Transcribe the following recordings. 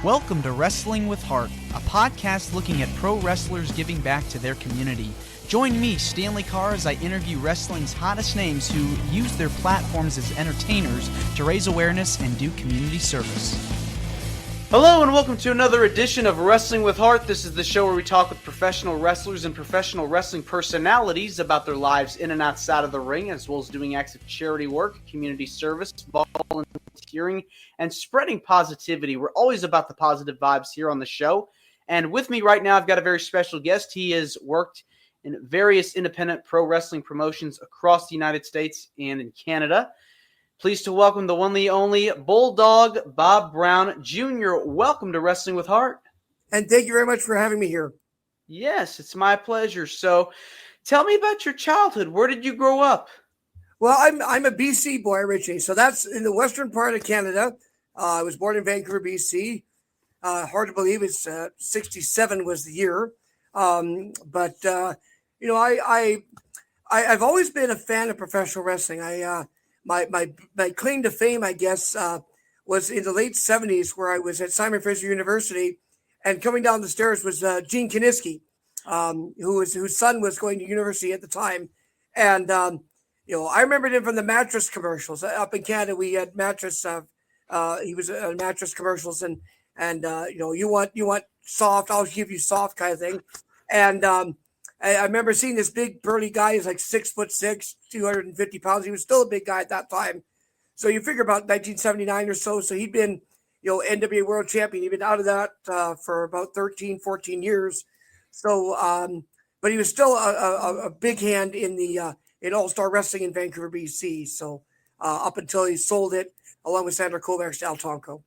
Welcome to Wrestling with Heart, a podcast looking at pro wrestlers giving back to their community. Join me, Stanley Carr, as I interview wrestling's hottest names who use their platforms as entertainers to raise awareness and do community service. Hello and welcome to another edition of Wrestling with Heart. This is the show where we talk with professional wrestlers and professional wrestling personalities about their lives in and outside of the ring, as well as doing acts of charity work, community service, volunteering, and spreading positivity. We're always about the positive vibes here on the show. And with me right now, I've got a very special guest. He has worked in various independent pro wrestling promotions across the United States and in Canada. Pleased to welcome the one, the only Bulldog Bob Brown Jr. Welcome to Wrestling with Heart. And thank you very much for having me here. Yes, it's my pleasure. So tell me about your childhood. Where did you grow up? Well, I'm a BC boy originally. So that's in the western part of Canada. I was born in Vancouver, BC. Hard to believe it's 67 was the year. I've always been a fan of professional wrestling. My claim to fame, I guess, was in the late 70s where I was at Simon Fraser University, and coming down the stairs was Gene Kiniski, whose son was going to university at the time. And, I remembered him from the mattress commercials. Up in Canada, we had mattress. He was mattress commercials, and you want soft, I'll give you soft kind of thing. And I remember seeing this big burly guy. He's like 6'6", 250 pounds. He was still a big guy at that time. So you figure about 1979 or so. So he'd been, NWA world champion. He'd been out of that for about 13, 14 years. So, but he was still a big hand in All-Star Wrestling in Vancouver, BC. So up until he sold it along with Sandra Kovacs to El Tonko.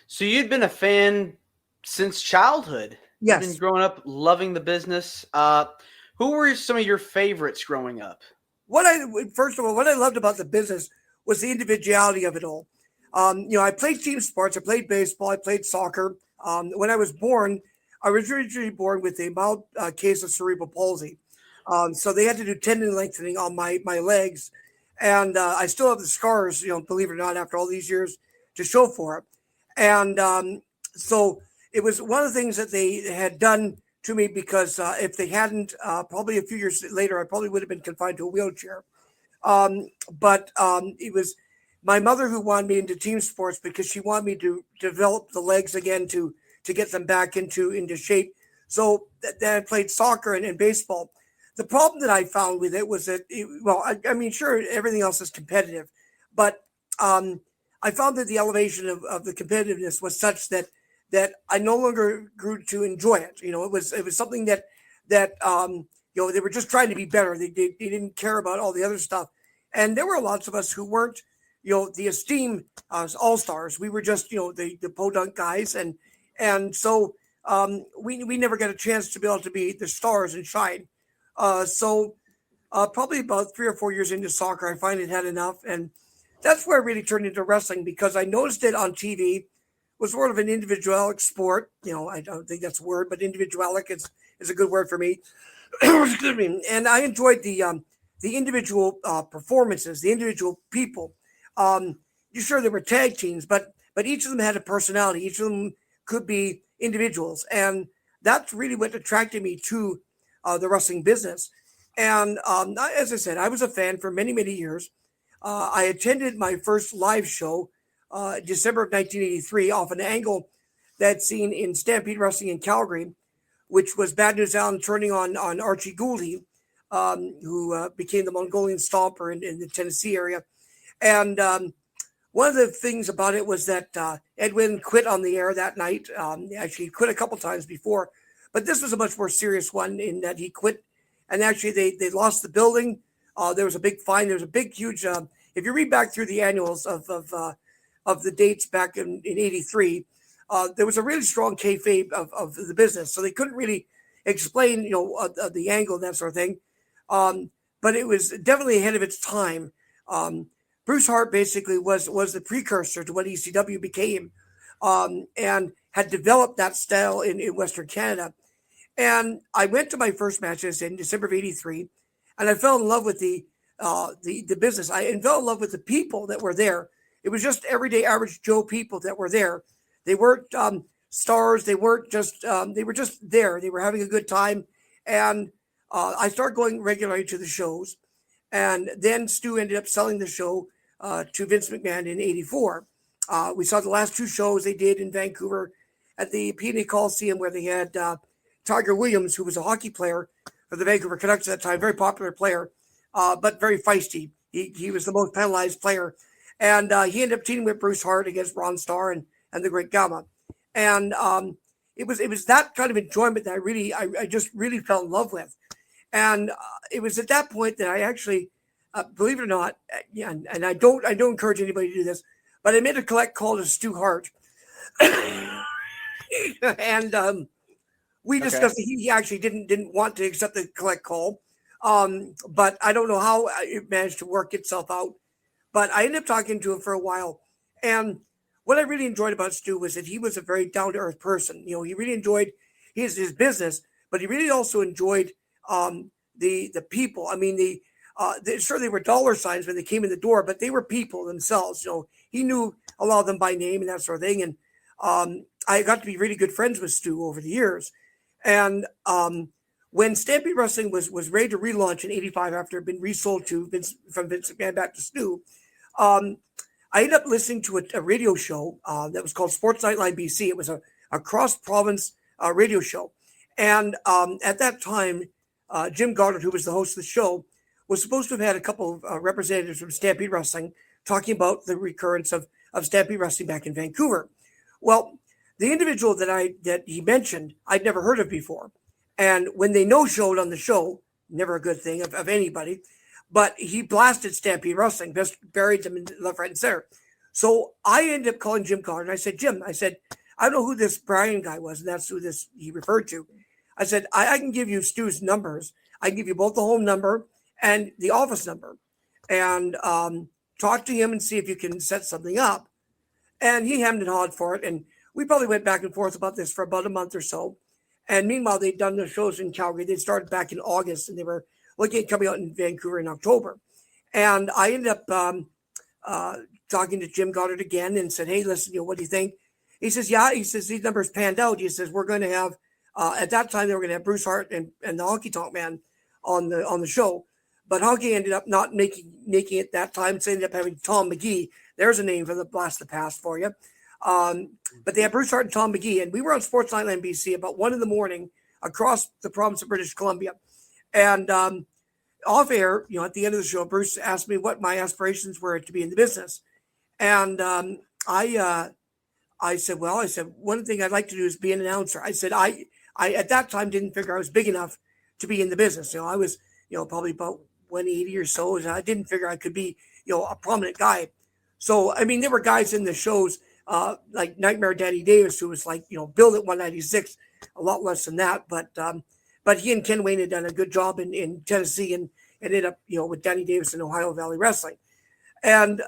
So you'd been a fan since childhood. Yes. You've been growing up loving the business. Who were some of your favorites growing up? First of all, what I loved about the business was the individuality of it all. I played team sports. I played baseball. I played soccer. When I was born, I was originally born with a mild case of cerebral palsy. So they had to do tendon lengthening on my legs. And I still have the scars, believe it or not, after all these years to show for it. And so it was one of the things that they had done to me because if they hadn't, probably a few years later, I probably would have been confined to a wheelchair. But it was my mother who wanted me into team sports because she wanted me to develop the legs again to get them back into shape. So then I played soccer and baseball. The problem that I found with it was that, sure, everything else is competitive, but I found that the elevation of the competitiveness was such that I no longer grew to enjoy it. It was something that they were just trying to be better. They didn't care about all the other stuff. And there were lots of us who weren't, the esteemed all-stars. We were just, the podunk guys. And so we never got a chance to be able to be the stars and shine. So probably about 3 or 4 years into soccer, I finally had enough. And that's where I really turned into wrestling because I noticed it on TV. Was sort of an individualic sport. I don't think that's a word, but individualic is a good word for me. Excuse me. And I enjoyed the individual performances, the individual people. Sure, there were tag teams, but each of them had a personality. Each of them could be individuals. And that's really what attracted me to the wrestling business. And as I said, I was a fan for many, many years. I attended my first live show December of 1983 off an angle that's seen in Stampede Wrestling in Calgary, which was Bad News Allen turning on Archie Gouldy, who became the Mongolian Stomper in the Tennessee area. And one of the things about it was that Edwin quit on the air that night. Actually, he quit a couple times before, but this was a much more serious one in that he quit. And actually, they lost the building. There was a big fine. There was a big, huge. If you read back through the annuals of the dates back in 83, there was a really strong kayfabe of the business. So they couldn't really explain, the angle and that sort of thing. But it was definitely ahead of its time. Bruce Hart basically was the precursor to what ECW became, and had developed that style in Western Canada. And I went to my first matches in December of 83, and I fell in love with the business. I fell in love with the people that were there. It was just everyday average Joe people that were there They weren't stars. They weren't just. They were just there. They were having a good time, and I started going regularly to the shows, and then Stu ended up selling the show to Vince McMahon in '84. We saw the last two shows they did in Vancouver at the P&A Coliseum, where they had Tiger Williams, who was a hockey player for the Vancouver Canucks at that time, very popular player, but very feisty. He was the most penalized player. And he ended up teaming with Bruce Hart against Ron Starr and the Great Gamma. And it was that kind of enjoyment that I just really fell in love with. And it was at that point that I actually, believe it or not, and I don't encourage anybody to do this, but I made a collect call to Stu Hart. And we discussed that he actually didn't want to accept the collect call. But I don't know how it managed to work itself out. But I ended up talking to him for a while. And what I really enjoyed about Stu was that he was a very down-to-earth person. You know, he really enjoyed his business, but he really also enjoyed the people. I mean, sure, they were dollar signs when they came in the door, but they were people themselves. You know, he knew a lot of them by name and that sort of thing. And I got to be really good friends with Stu over the years. And when Stampede Wrestling was ready to relaunch in '85 after it had been resold to from Vince McMahon back to Stu, I ended up listening to a radio show that was called Sports Nightline BC. It was a cross-province radio show. And at that time, Jim Goddard, who was the host of the show, was supposed to have had a couple of representatives from Stampede Wrestling talking about the recurrence of Stampede Wrestling back in Vancouver. Well, the individual that he mentioned, I'd never heard of before. And when they no-showed on the show, never a good thing of anybody, but he blasted Stampede Wrestling, just buried them in left, right, and center. So I ended up calling Jim Goddard, and I said, Jim, I don't know who this Brian guy was, and that's who he referred to. I said, I can give you Stu's numbers. I can give you both the home number and the office number, and talk to him and see if you can set something up. And he hemmed and hawed for it, and we probably went back and forth about this for about a month or so. And meanwhile, they'd done the shows in Calgary. They'd started back in August, and they were looking at coming out in Vancouver in October. And I ended up talking to Jim Goddard again and said, hey, listen, what do you think? He says, yeah. He says, these numbers panned out. He says, we're going to have, at that time, they were going to have Bruce Hart and the Honky Tonk Man on the show. But Honky ended up not making it that time, so they ended up having Tom McGee. There's a name for the blast of the past for you. But they had Bruce Hart and Tom McGee, and we were on Sports Nightline BC about 1 a.m. across the province of British Columbia. And off air, at the end of the show, Bruce asked me what my aspirations were to be in the business. And I said, one thing I'd like to do is be an announcer. I said, I at that time didn't figure I was big enough to be in the business. I was, probably about 180 or so. And I didn't figure I could be, a prominent guy. So, I mean, there were guys in the shows like Nightmare Danny Davis, who was like, billed at 196, a lot less than that. But he and Ken Wayne had done a good job in Tennessee and ended up, with Danny Davis in Ohio Valley Wrestling. And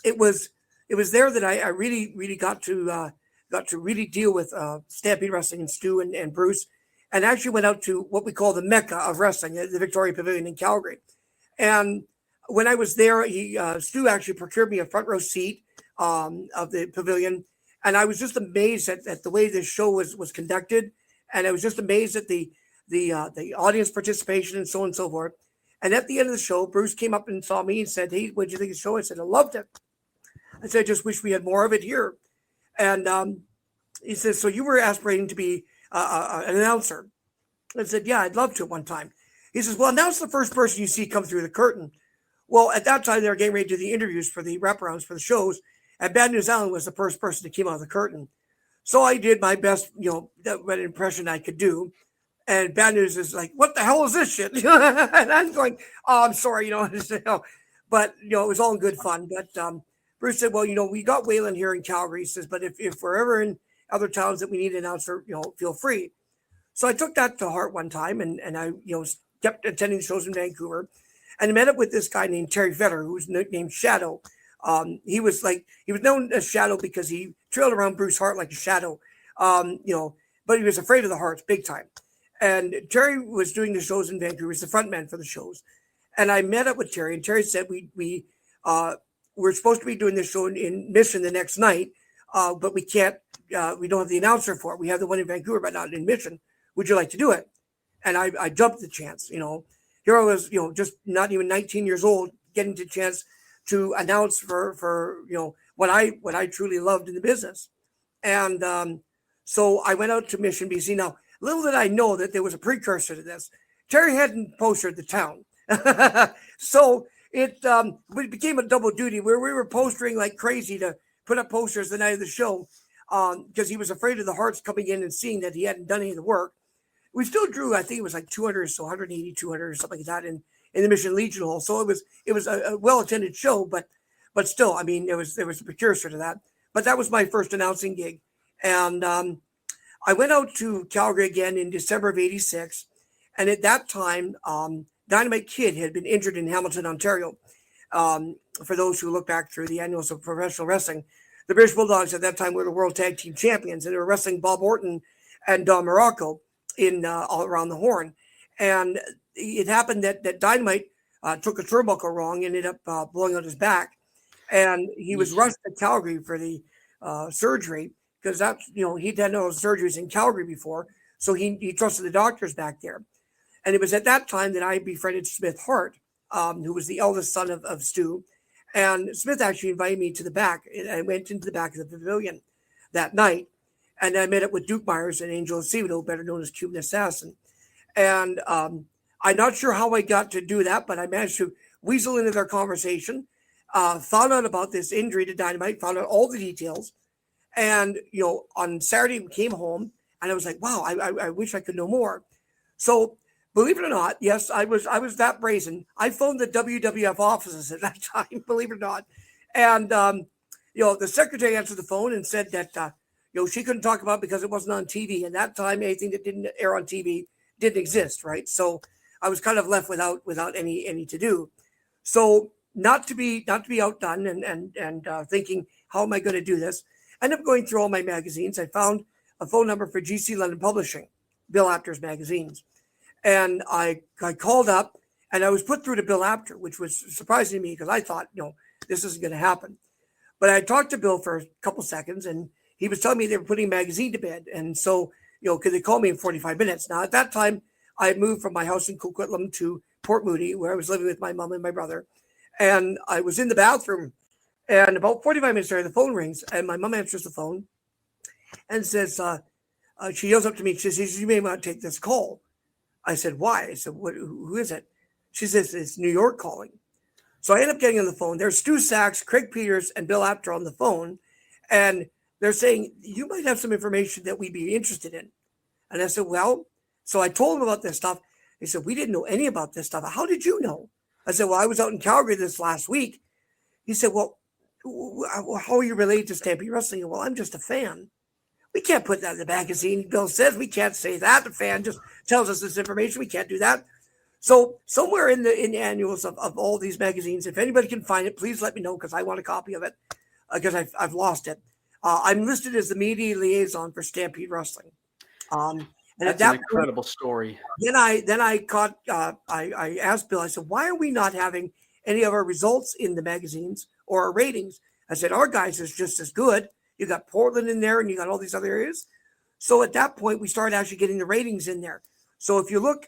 it was there that I really, really got to really deal with Stampede Wrestling and Stu and Bruce, and actually went out to what we call the Mecca of wrestling, the Victoria Pavilion in Calgary. And when I was there, Stu actually procured me a front row seat of the pavilion, and I was just amazed at the way this show was conducted, and I was just amazed at the audience participation and so on and so forth. And at the end of the show, Bruce came up and saw me and said, "Hey, what did you think of the show?" I said, "I loved it." I said, "I just wish we had more of it here." And he says, "So you were aspirating to be an announcer?" I said, "Yeah, I'd love to at one time." He says, "Well, announce the first person you see come through the curtain." Well, at that time, they were getting ready to do the interviews for the wraparounds for the shows, and Bad News Allen was the first person that came out of the curtain. So I did my best, what impression I could do. And Bad News is like, "What the hell is this shit?" And I'm going, "Oh, I'm sorry, But, it was all in good fun. But Bruce said, "Well, we got Waylon here in Calgary." He says, "But if we're ever in other towns that we need an announcer, feel free." So I took that to heart one time, and I, kept attending shows in Vancouver. And I met up with this guy named Terry Vetter, who was nicknamed Shadow. He was known as Shadow because he trailed around Bruce Hart like a shadow, but he was afraid of the Harts big time. And Terry was doing the shows in Vancouver. He's the front man for the shows. And I met up with Terry, and Terry said we're supposed to be doing this show in Mission the next night, but we can't we don't have the announcer for it. We have the one in Vancouver, but not in Mission. Would you like to do it? And I jumped the chance. Here I was, just not even 19 years old, getting the chance to announce for what I truly loved in the business. And so I went out to Mission, BC. Now, little did I know that there was a precursor to this. Terry hadn't postered the town. So it became a double duty where we were postering like crazy to put up posters the night of the show because he was afraid of the Hearts coming in and seeing that he hadn't done any of the work. We still drew, I think it was like 200 or so, 180, 200 or something like that in the Mission Legion Hall. So it was a well-attended show, but still, I mean, there was a precursor to that. But that was my first announcing gig. And I went out to Calgary again in December of 86. And at that time, Dynamite Kid had been injured in Hamilton, Ontario. For those who look back through the annuals of professional wrestling, the British Bulldogs at that time were the World Tag Team Champions, and they were wrestling Bob Orton and Don Morocco in all around the Horn. And it happened that Dynamite took a turnbuckle wrong, ended up blowing out his back, and he was rushed to Calgary for the surgery because that's he'd had no surgeries in Calgary before, so he trusted the doctors back there. And it was at that time that I befriended Smith Hart, who was the eldest son of Stu. And Smith actually invited me to the back. I went into the back of the pavilion that night, and I met up with Duke Myers and Angel Acevedo, better known as Cuban Assassin. And I'm not sure how I got to do that, but I managed to weasel into their conversation, found out about this injury to Dynamite, found out all the details. And, on Saturday, we came home, and I was like, wow, I wish I could know more. So, believe it or not, yes, I was that brazen. I phoned the WWF offices at that time, believe it or not. And, the secretary answered the phone and said that, she couldn't talk about it because it wasn't on TV. And that time, anything that didn't air on TV didn't exist, right? So I was kind of left without any to do. So not to be outdone and thinking, how am I going to do this? I ended up going through all my magazines. I found a phone number for GC London Publishing, Bill Apter's magazines. And I called up and I was put through to Bill Apter, which was surprising to me because I thought, this isn't going to happen. But I talked to Bill for a couple seconds and he was telling me they were putting a magazine to bed. And so, could they call me in 45 minutes? Now, at that time, I had moved from my house in Coquitlam to Port Moody, where I was living with my mom and my brother. And I was in the bathroom. And about 45 minutes later, the phone rings and my mom answers the phone and says, she yells up to me. She says, you may want to take this call. I said, why? I said, who is it? She says, it's New York calling. So I end up getting on the phone. There's Stu Sachs, Craig Peters, and Bill Apter on the phone. And they're saying, you might have some information that we'd be interested in. And I said, well, so I told them about this stuff. They said, we didn't know any about this stuff. How did you know? I said, well, I was out in Calgary this last week. He said, well, how are you related to Stampede Wrestling? Well, I'm just a fan. We can't put that in the magazine. Bill says we can't say that. The fan just tells us this information. We can't do that. So somewhere in the annuals of all these magazines, if anybody can find it, please let me know because I want a copy of it because I've lost it. I'm listed as the media liaison for Stampede Wrestling. And that's an incredible story. Then I asked Bill, I said, why are we not having any of our results in the magazines or our ratings? I said, our guys is just as good. You got Portland in there and you got all these other areas. So at that point, we started actually getting the ratings in there. So if you look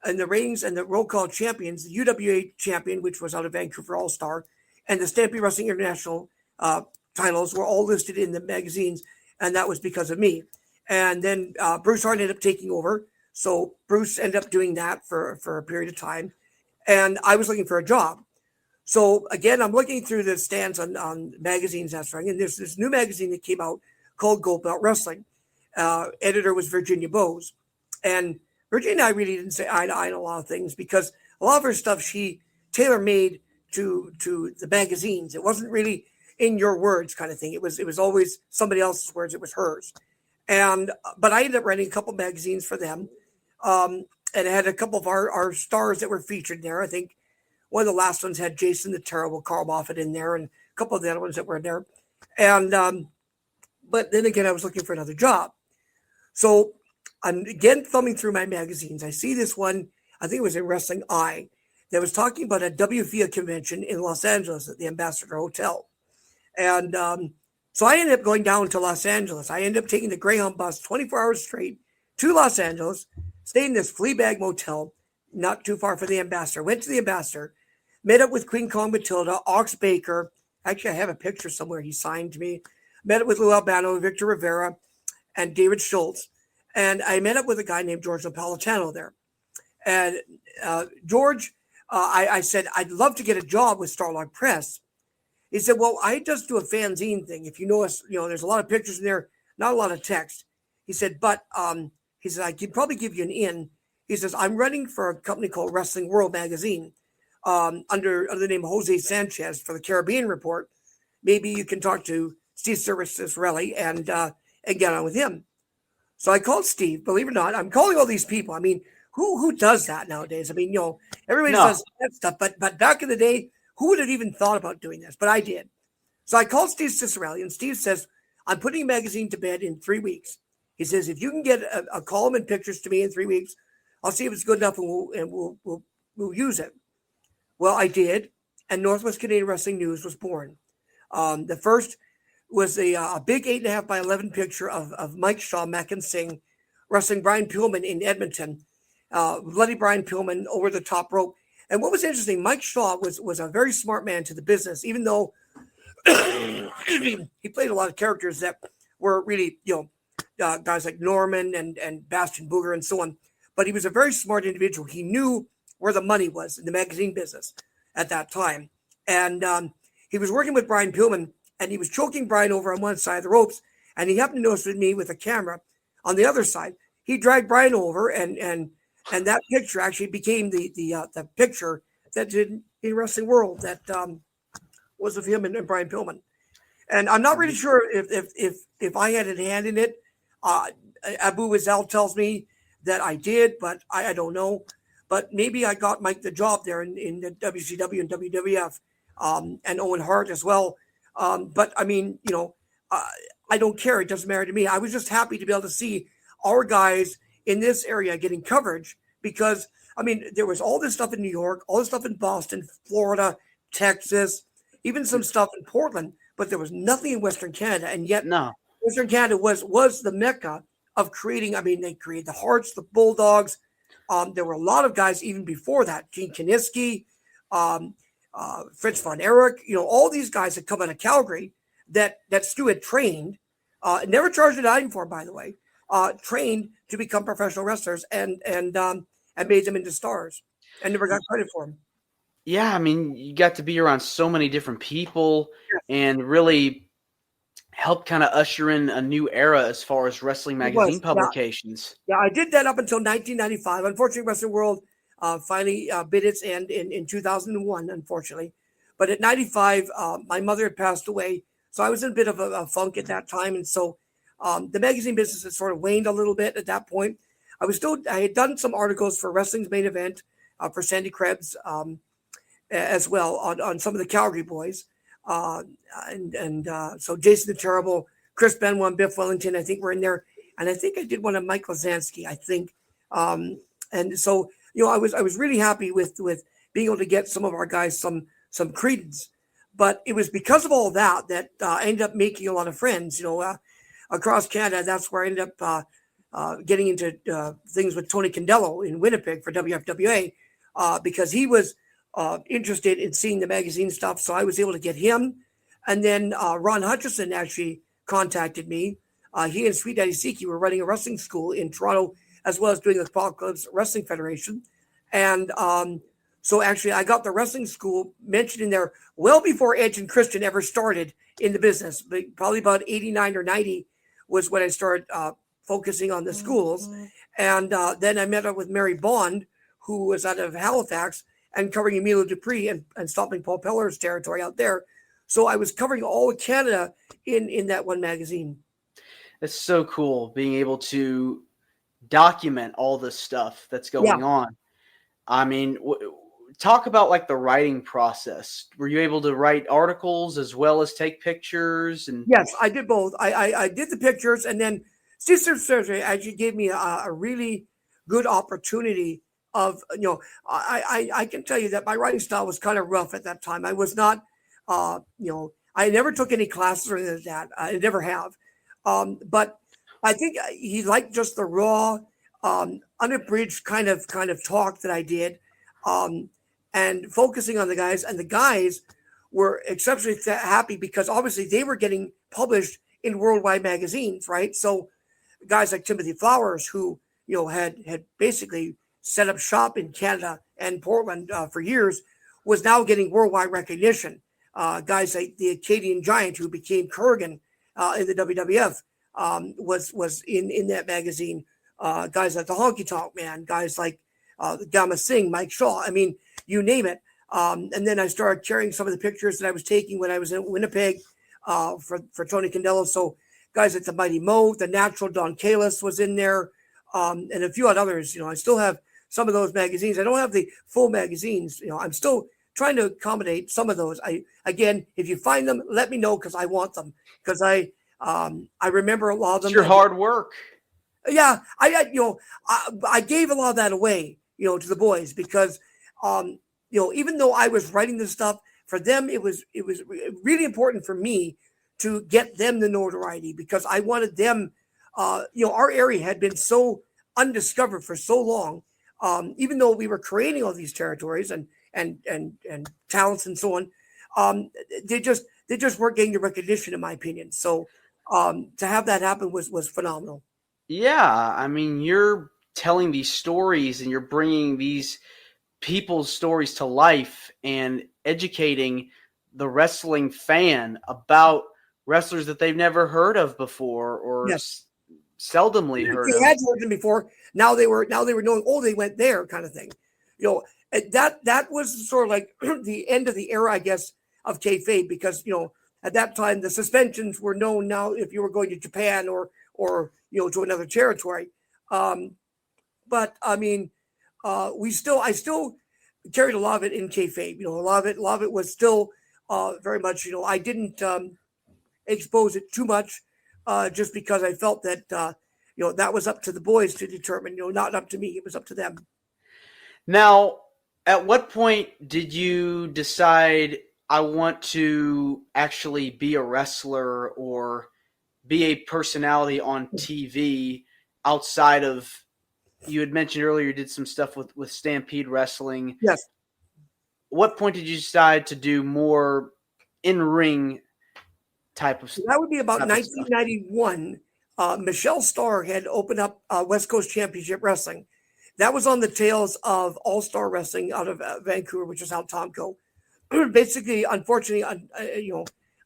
in the ratings and the roll call champions, the UWA champion, which was out of Vancouver All-Star, and the Stampede Wrestling International titles were all listed in the magazines. And that was because of me. And then Bruce Hart ended up taking over. So Bruce ended up doing that for a period of time. And I was looking for a job. So again, I'm looking through the stands on magazines that's right. And there's this new magazine that came out called Gold Belt Wrestling. Editor was Virginia Bowes. And Virginia and I really didn't say eye to eye on a lot of things because a lot of her stuff she tailor-made to the magazines. It wasn't really in your words kind of thing. It was always somebody else's words. It was hers. But I ended up writing a couple magazines for them. And it had a couple of our stars that were featured there. I think one of the last ones had Jason the Terrible, Carl Moffat in there, and a couple of the other ones that were in there. And but then again, I was looking for another job. So I'm again thumbing through my magazines. I see this one, I think it was in Wrestling Eye, that was talking about a WFIA convention in Los Angeles at the Ambassador Hotel. And So I ended up going down to Los Angeles. I ended up taking the Greyhound bus 24 hours straight to Los Angeles, stayed in this Fleabag motel, not too far from the Ambassador. Went to the Ambassador, met up with Queen Kong Matilda, Ox Baker. Actually, I have a picture somewhere he signed to me. Met up with Lou Albano, Victor Rivera, and David Schultz. And I met up with a guy named George Napolitano there. And George, I said, I'd love to get a job with Starlog Press. He said, well, I just do a fanzine thing. If you know us, there's a lot of pictures in there, not a lot of text. He said, but he said, I could probably give you an in. He says, I'm running for a company called Wrestling World Magazine under the name Jose Sanchez for the Caribbean Report. Maybe you can talk to Steve Cicerelli and get on with him. So I called Steve. Believe it or not, I'm calling all these people. I mean, who does that nowadays? I mean, everybody does that stuff. But back in the day, who would have even thought about doing this? But I did. So I called Steve Cicerelli, and Steve says, I'm putting a magazine to bed in 3 weeks. He says, if you can get a column and pictures to me in 3 weeks, I'll see if it's good enough, and we'll use it. Well, I did, and Northwest Canadian Wrestling News was born. The first was a big 8.5 by 11 picture of Mike Shaw, Mac and Singh, wrestling Brian Pillman in Edmonton. Bloody Brian Pillman over the top rope. And what was interesting, Mike Shaw was a very smart man to the business, even though he played a lot of characters that were really, guys like Norman and Bastion Booger and so on. But he was a very smart individual. He knew where the money was in the magazine business at that time. And he was working with Brian Pillman, and he was choking Brian over on one side of the ropes. And he happened to notice with me with a camera on the other side. He dragged Brian over, and that picture actually became the picture that did in Wrestling World that was of him and Brian Pillman. And I'm not really sure if I had a hand in it. Abu Wazal tells me that I did, but I don't know. But maybe I got Mike the job there in the WCW and WWF, and Owen Hart as well. But I mean, I don't care. It doesn't matter to me. I was just happy to be able to see our guys in this area getting coverage because, I mean, there was all this stuff in New York, all this stuff in Boston, Florida, Texas, even some stuff in Portland, but there was nothing in Western Canada. And yet Western Canada was the mecca of creating. I mean, they created the Hearts, the Bulldogs. There were a lot of guys even before that, Gene Kiniski, Fritz von Erich, all these guys had come out of Calgary that Stu had trained, never charged a dime for, by the way, trained to become professional wrestlers and made them into stars and never got credit for them. Yeah, I mean, you got to be around so many different people and really help kind of usher in a new era as far as wrestling magazine publications. Yeah, I did that up until 1995. Unfortunately, Wrestling World finally bid its end in 2001, unfortunately. But at 95, my mother had passed away, so I was in a bit of a funk at that time. And so the magazine business had sort of waned a little bit at that point. I had done some articles for Wrestling's Main Event for Sandy Krebs as well on some of the Calgary boys. So Jason the Terrible, Chris Benoit, and Biff Wellington, I think were in there. And I think I did one of Mike Lazansky, I think. And so, I was really happy with being able to get some of our guys some credence. But it was because of all that I ended up making a lot of friends, across Canada. That's where I ended up getting into things with Tony Condello in Winnipeg for WFWA because he was interested in seeing the magazine stuff. So I was able to get him. And then Ron Hutchison actually contacted me. He and Sweet Daddy Siki were running a wrestling school in Toronto, as well as doing the Apocalypse Wrestling Federation. And so actually I got the wrestling school mentioned in there well before Edge and Christian ever started in the business. But probably about 89 or 90 was when I started focusing on the schools. And then I met up with Mary Bond, who was out of Halifax and covering Emilio Dupree and stopping Paul Peller's territory out there. So I was covering all of Canada in that one magazine. It's so cool being able to document all this stuff that's going on. I mean, talk about like the writing process. Were you able to write articles as well as take pictures? And yes, I did both. I did the pictures, and then Sister Surgery actually gave me a really good opportunity of, I can tell you that my writing style was kind of rough at that time. I was not, I I never took any classes or anything like that. I never have. But I think he liked just the raw, unabridged kind of talk that I did, and focusing on the guys. And the guys were exceptionally happy because obviously they were getting published in worldwide magazines, right? So guys like Timothy Flowers, who had basically set up shop in Canada and Portland for years, was now getting worldwide recognition. Guys like the Acadian Giant, who became Kurgan in the WWF, was in that magazine. Guys like the Honky Tonk Man, guys like Gama Singh, Mike Shaw. I mean, you name it. And then I started carrying some of the pictures that I was taking when I was in Winnipeg for Tony Condello. So guys like the Mighty Mo, the Natural Don Kalis was in there, and a few others. I still have some of those magazines. I don't have the full magazines. I'm still trying to accommodate some of those. Again, if you find them, let me know because I want them. Because I remember a lot of them. It's your hard work. Yeah, I gave a lot of that away, to the boys because, even though I was writing this stuff for them, it was really important for me to get them the notoriety because I wanted them. Our area had been so undiscovered for so long, even though we were creating all these territories and talents and so on. They just weren't getting the recognition, in my opinion. So to have that happen was phenomenal. Yeah, I mean, you're telling these stories and you're bringing these people's stories to life and educating the wrestling fan about wrestlers that they've never heard of before or seldomly heard of. They had heard them before. Now they were knowing. Oh, they went there, kind of thing. That was sort of like the end of the era, I guess, of kayfabe because at that time the suspensions were known. Now, if you were going to Japan or to another territory, but I mean, I still carried a lot of it in kayfabe. A lot of it was still very much. I didn't expose it too much, just because I felt that that was up to the boys to determine. Not up to me; it was up to them. Now, at what point did you decide I want to actually be a wrestler or be a personality on TV outside of, you had mentioned earlier you did some stuff with Stampede Wrestling. Yes. What point did you decide to do more in-ring type of stuff? That would be about 1991. Michelle Starr had opened up West Coast Championship Wrestling. That was on the tails of All-Star Wrestling out of Vancouver, which is out Tomco. Basically, unfortunately,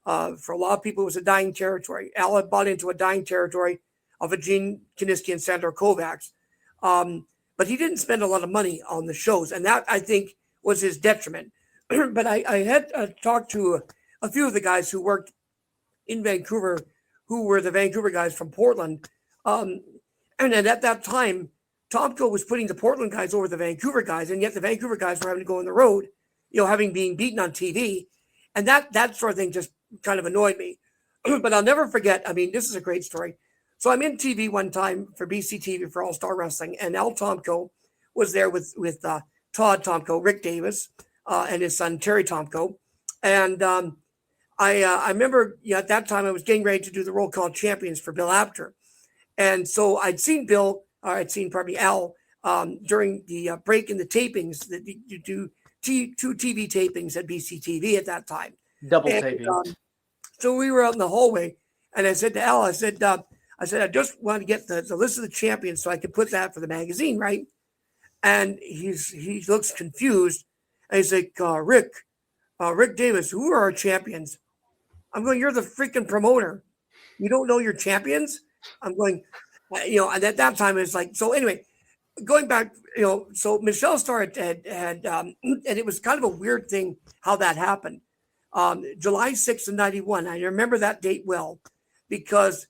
for a lot of people, it was a dying territory. Al had bought into a dying territory of a Gene Kiniski and Sandor Kovacs. But he didn't spend a lot of money on the shows, and that, I think, was his detriment. But I had talked to a few of the guys who worked in Vancouver, who were the Vancouver guys from Portland. And at that time, Tomco was putting the Portland guys over the Vancouver guys, and yet the Vancouver guys were having to go on the road, having been beaten on TV. And that sort of thing just kind of annoyed me. But I'll never forget, I mean, this is a great story. So I'm in TV one time for BCTV for All-Star Wrestling, and Al Tomco was there with Todd Tomco, Rick Davis, and his son Terry Tomco. And I remember at that time I was getting ready to do the Roll Call Champions for Bill Apter. And so I'd seen Al during the break in the tapings that you do two TV tapings at BCTV at that time. Double tapings. So we were out in the hallway, and I said to Al, I said, I just want to get the list of the champions so I could put that for the magazine, right? And he looks confused, and he's like, Rick Davis, who are our champions? I'm going, you're the freaking promoter. You don't know your champions? I'm going, and at that time it was like, so anyway, going back, so Michelle Starr had and it was kind of a weird thing how that happened. July 6th of 91. I remember that date well because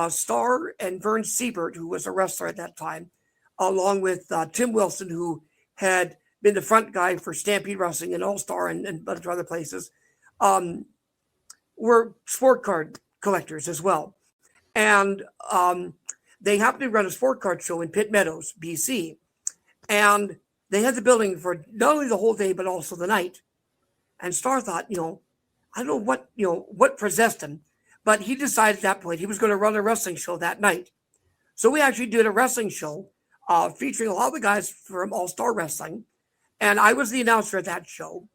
Starr and Vern Siebert, who was a wrestler at that time, along with Tim Wilson, who had been the front guy for Stampede Wrestling and All-Star and a bunch of other places, were sport card collectors as well. And they happened to run a sport card show in Pitt Meadows, BC. And they had the building for not only the whole day, but also the night. And Starr thought, I don't know what possessed him, but he decided at that point he was going to run a wrestling show that night. So we actually did a wrestling show featuring a lot of the guys from All Star Wrestling, and I was the announcer at that show.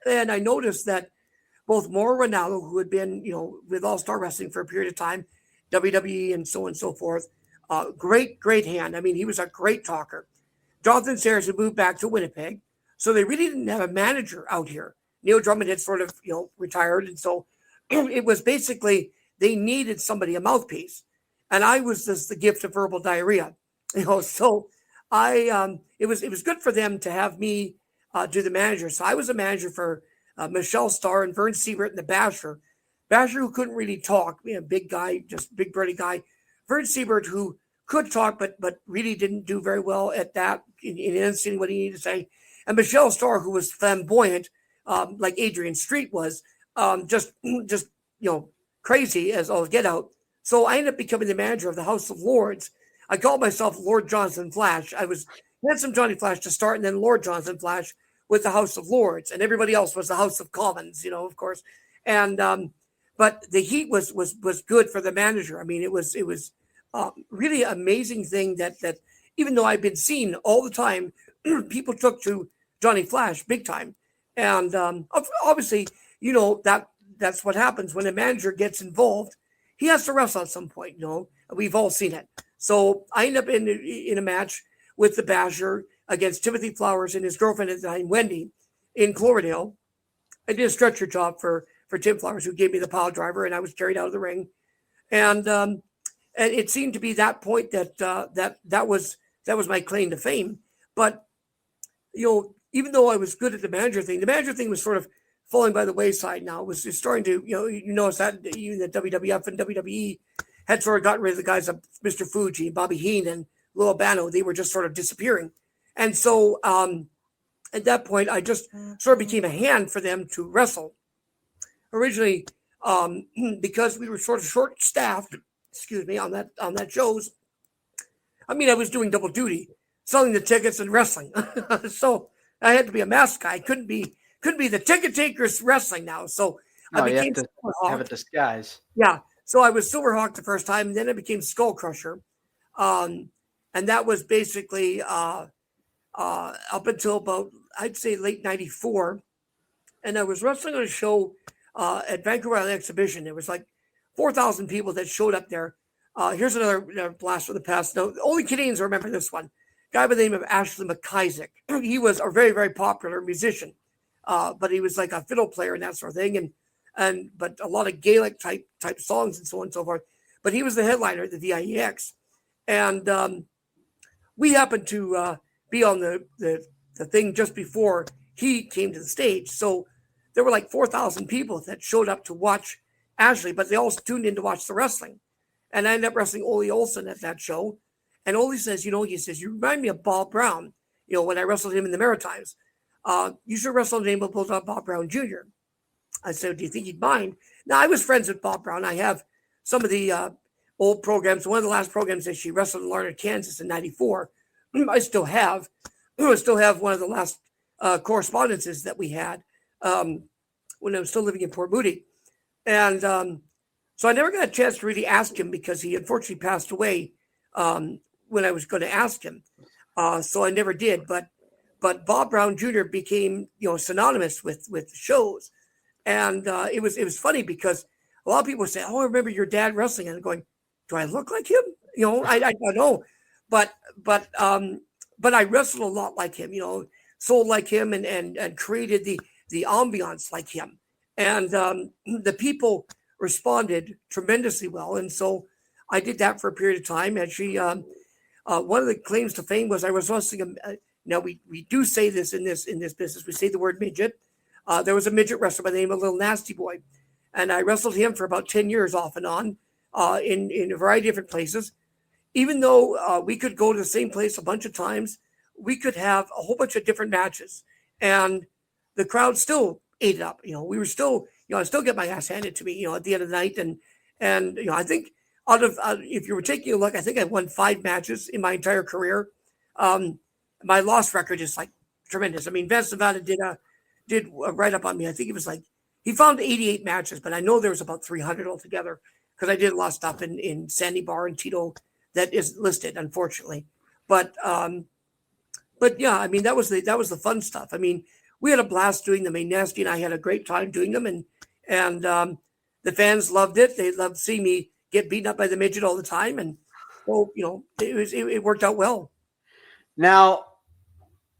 And I noticed that both Mauro Ranallo, who had been with All Star Wrestling for a period of time, WWE and so on and so forth, great hand. I mean, he was a great talker. Jonathan Sayers had moved back to Winnipeg, so they really didn't have a manager out here. Neil Drummond had sort of retired, and so it was basically they needed somebody, a mouthpiece, and I was just the gift of verbal diarrhea. So it was good for them to have me do the manager. So I was a manager for Michelle Starr and Vern Siebert and the Basher. Basher, who couldn't really talk, big guy, just big burly guy. Vern Siebert, who could talk, but really didn't do very well at that in understanding what he needed to say. And Michelle Starr, who was flamboyant, like Adrian Street was, just crazy as all get out. So I ended up becoming the manager of the House of Lords. I called myself Lord Jonathan Flash. I was Handsome Johnny Flash to start, and then Lord Jonathan Flash with the House of Lords, and everybody else was the House of Commons, of course. And but the heat was good for the manager. I mean, it was really amazing thing that even though I've been seen all the time, people took to Johnny Flash big time. And obviously, that's what happens when a manager gets involved. He has to wrestle at some point. We've all seen it. So I end up in a match with the Basher against Timothy Flowers and his girlfriend at the time, Wendy, in Cloverdale. I did a stretcher job for Tim Flowers, who gave me the pile driver, and I was carried out of the ring. And it seemed to be that point that was my claim to fame. But even though I was good at the manager thing was sort of falling by the wayside now. It was just starting to, you notice that even the WWF and WWE had sort of gotten rid of the guys of Mr. Fuji, Bobby Heenan, and Lou Albano. They were just sort of disappearing. And so at that point, I just sort of became a hand for them to wrestle. Originally, because we were sort of short-staffed, on that shows. I mean, I was doing double duty, selling the tickets and wrestling. So I had to be a mask guy. Couldn't be the ticket takers wrestling now. So I became Silverhawk. Have a disguise. Yeah. So I was Silverhawk the first time, and then I became Skull Crusher. And that was basically up until about, I'd say, late 94. And I was wrestling on a show at Vancouver Island Exhibition. There was like 4,000 people that showed up there. Here's another blast from the past. No, only Canadians remember this one. Guy by the name of Ashley McIsaac. He was a very, very popular musician, but he was like a fiddle player and that sort of thing, but a lot of Gaelic type songs and so on and so forth. But he was the headliner at the VIEX, and we happened to be on the thing just before he came to the stage. So there were like 4,000 people that showed up to watch Ashley, but they all tuned in to watch the wrestling. And I ended up wrestling Ole Olsen at that show. And Ole says, you remind me of Bob Brown, when I wrestled him in the Maritimes. You should wrestle the name of Bulldog Bob Brown Jr. I said, do you think he'd mind? Now, I was friends with Bob Brown. I have some of the old programs. One of the last programs that she wrestled in Larned, Kansas in 94. I still have one of the last correspondences that we had when I was still living in Port Moody. And so I never got a chance to really ask him because he unfortunately passed away when I was going to ask him. So I never did. But Bob Brown Jr. became synonymous with shows. And it was funny because a lot of people say, "Oh, I remember your dad wrestling," and I'm going, "Do I look like him?" I don't know, but I wrestled a lot like him. Sold like him, and created the ambiance like him, and the people responded tremendously well, and so I did that for a period of time. Actually, one of the claims to fame was I was wrestling. Now we do say this in this business. We say the word midget. There was a midget wrestler by the name of Little Nasty Boy, and I wrestled him for about 10 years off and on in a variety of different places. Even though we could go to the same place a bunch of times, we could have a whole bunch of different matches, and the crowd still ate it up. We were still, I still get my ass handed to me, at the end of the night, and I think out of if you were taking a look, I think I won 5 matches in my entire career. My loss record is like tremendous. I mean, Vince Nevada did a write up on me. I think it was like He found 88 matches, but I know there was about 300 altogether because I did a lot of stuff in Sandy Bar and Tito that is listed, unfortunately. But yeah, I mean that was the fun stuff. I mean, we had a blast doing them. I mean, Nasty and I had a great time doing them, and the fans loved it. They loved seeing me get beaten up by the midget all the time, and well, it worked out well. Now,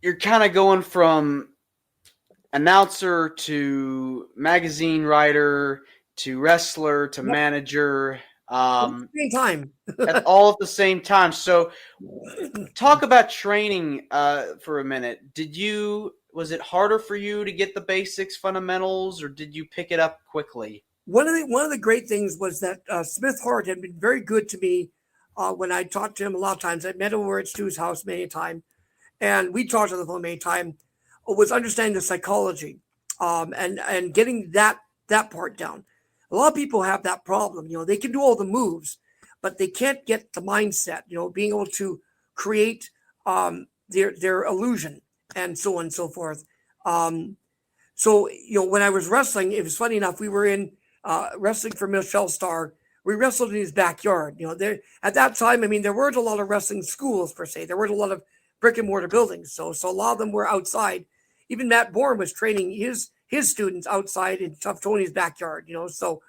you're kind of going from announcer to magazine writer to wrestler to manager. Same time. all at the same time. So, talk about training for a minute. Was it harder for you to get the basics, fundamentals, or did you pick it up quickly? One of the great things was that Smith Hart had been very good to me when I talked to him a lot of times. I met him over at Stu's house many a time, and we talked on the phone many a time. Was understanding the psychology and getting that part down. A lot of people have that problem. They can do all the moves, but they can't get the mindset. Being able to create their illusion and so on and so forth. So when I was wrestling, it was funny enough. We were in wrestling for Michelle Starr. We wrestled in his backyard. There at that time, I mean, there weren't a lot of wrestling schools per se. There weren't a lot of brick and mortar buildings. So a lot of them were outside. Even Matt Bourne was training his students outside in Tough Tony's backyard. So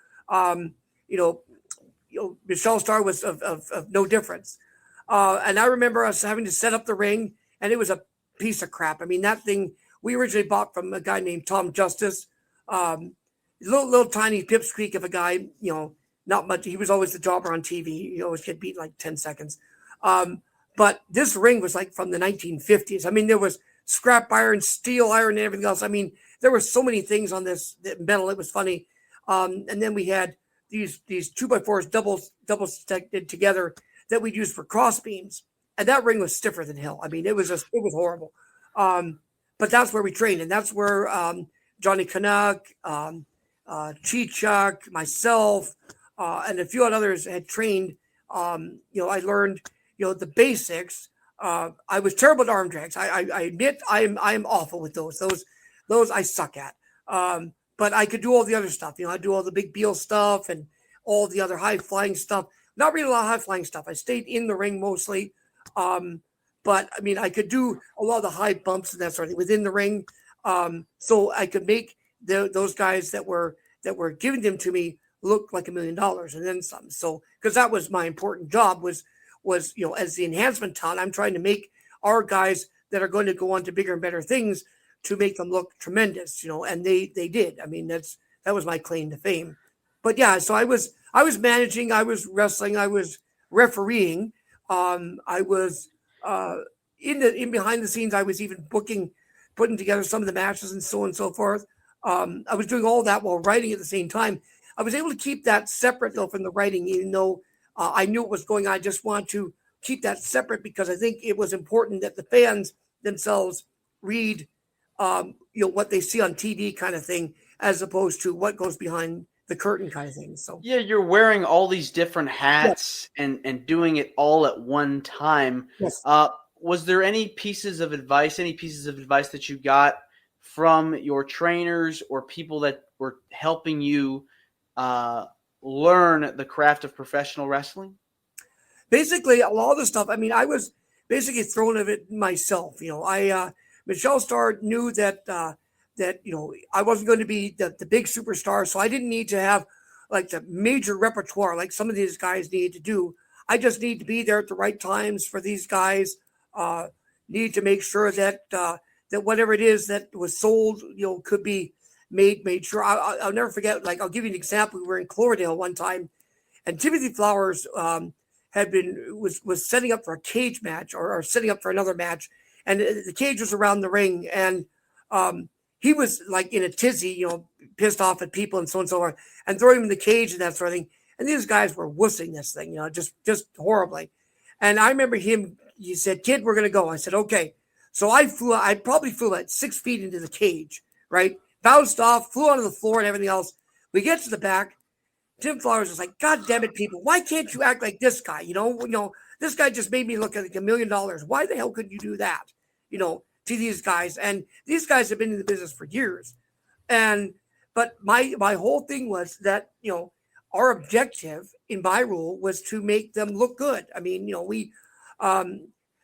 Michelle Starr was of no difference. And I remember us having to set up the ring, and it was a piece of crap. I mean, that thing we originally bought from a guy named Tom Justice, little tiny pipsqueak of a guy. Not much. He was always the jobber on TV. He always get beat in like 10 seconds. But this ring was like from the 1950s. I mean, there was scrap iron, steel iron, and everything else. I mean, there were so many things on this metal. It was funny. And then we had these 2x4s double stacked together that we'd use for cross beams. And that ring was stiffer than hell. I mean, it was horrible. But that's where we trained. And that's where Johnny Canuck, Chichuk, myself, and a few others had trained. I learned, the basics. I was terrible at arm drags. I admit I am awful with those. Those I suck at. But I could do all the other stuff. I do all the big Beal stuff and all the other high flying stuff. Not really a lot of high flying stuff. I stayed in the ring mostly. But I mean, I could do a lot of the high bumps and that sort of thing within the ring. So I could make those guys that were giving them to me look like $1 million and then some. So, because that was my important job was, as the enhancement talent, I'm trying to make our guys that are going to go on to bigger and better things to make them look tremendous, and they did. I mean, that was my claim to fame. But yeah, so I was managing, I was wrestling, I was refereeing. I was in behind the scenes. I was even putting together some of the matches and so on and so forth. I was doing all that while writing at the same time. I was able to keep that separate though from the writing, even though I knew what was going on. I just wanted to keep that separate because I think it was important that the fans themselves read, what they see on TV kind of thing, as opposed to what goes behind the curtain kind of thing. So yeah, you're wearing all these different hats and doing it all at one time. Yes. Was there any pieces of advice that you got from your trainers or people that were helping you learn the craft of professional wrestling? Basically, a lot of the stuff. I mean, I was basically thrown of it myself. Michelle Starr knew that I wasn't going to be the big superstar, so I didn't need to have like the major repertoire like some of these guys need to do. I just need to be there at the right times for these guys. Need to make sure that whatever it is that was sold, could be made sure. I'll never forget. Like, I'll give you an example. We were in Cloverdale one time, and Timothy Flowers was setting up for a cage match or setting up for another match, and the cage was around the ring, and he was like in a tizzy, pissed off at people and so on and so forth, and throwing him in the cage and that sort of thing. And these guys were wussing this thing, just horribly. And I remember he said, "Kid, we're going to go." I said, "Okay." So I probably flew at 6 feet into the cage, right? Bounced off, flew onto the floor and everything else. We get to the back. Tim Flowers was like, "God damn it, people. Why can't you act like this guy? This guy just made me look like $1 million. Why the hell couldn't you do that? To these guys." And these guys have been in the business for years. And But my whole thing was that, our objective in my rule was to make them look good. I mean, we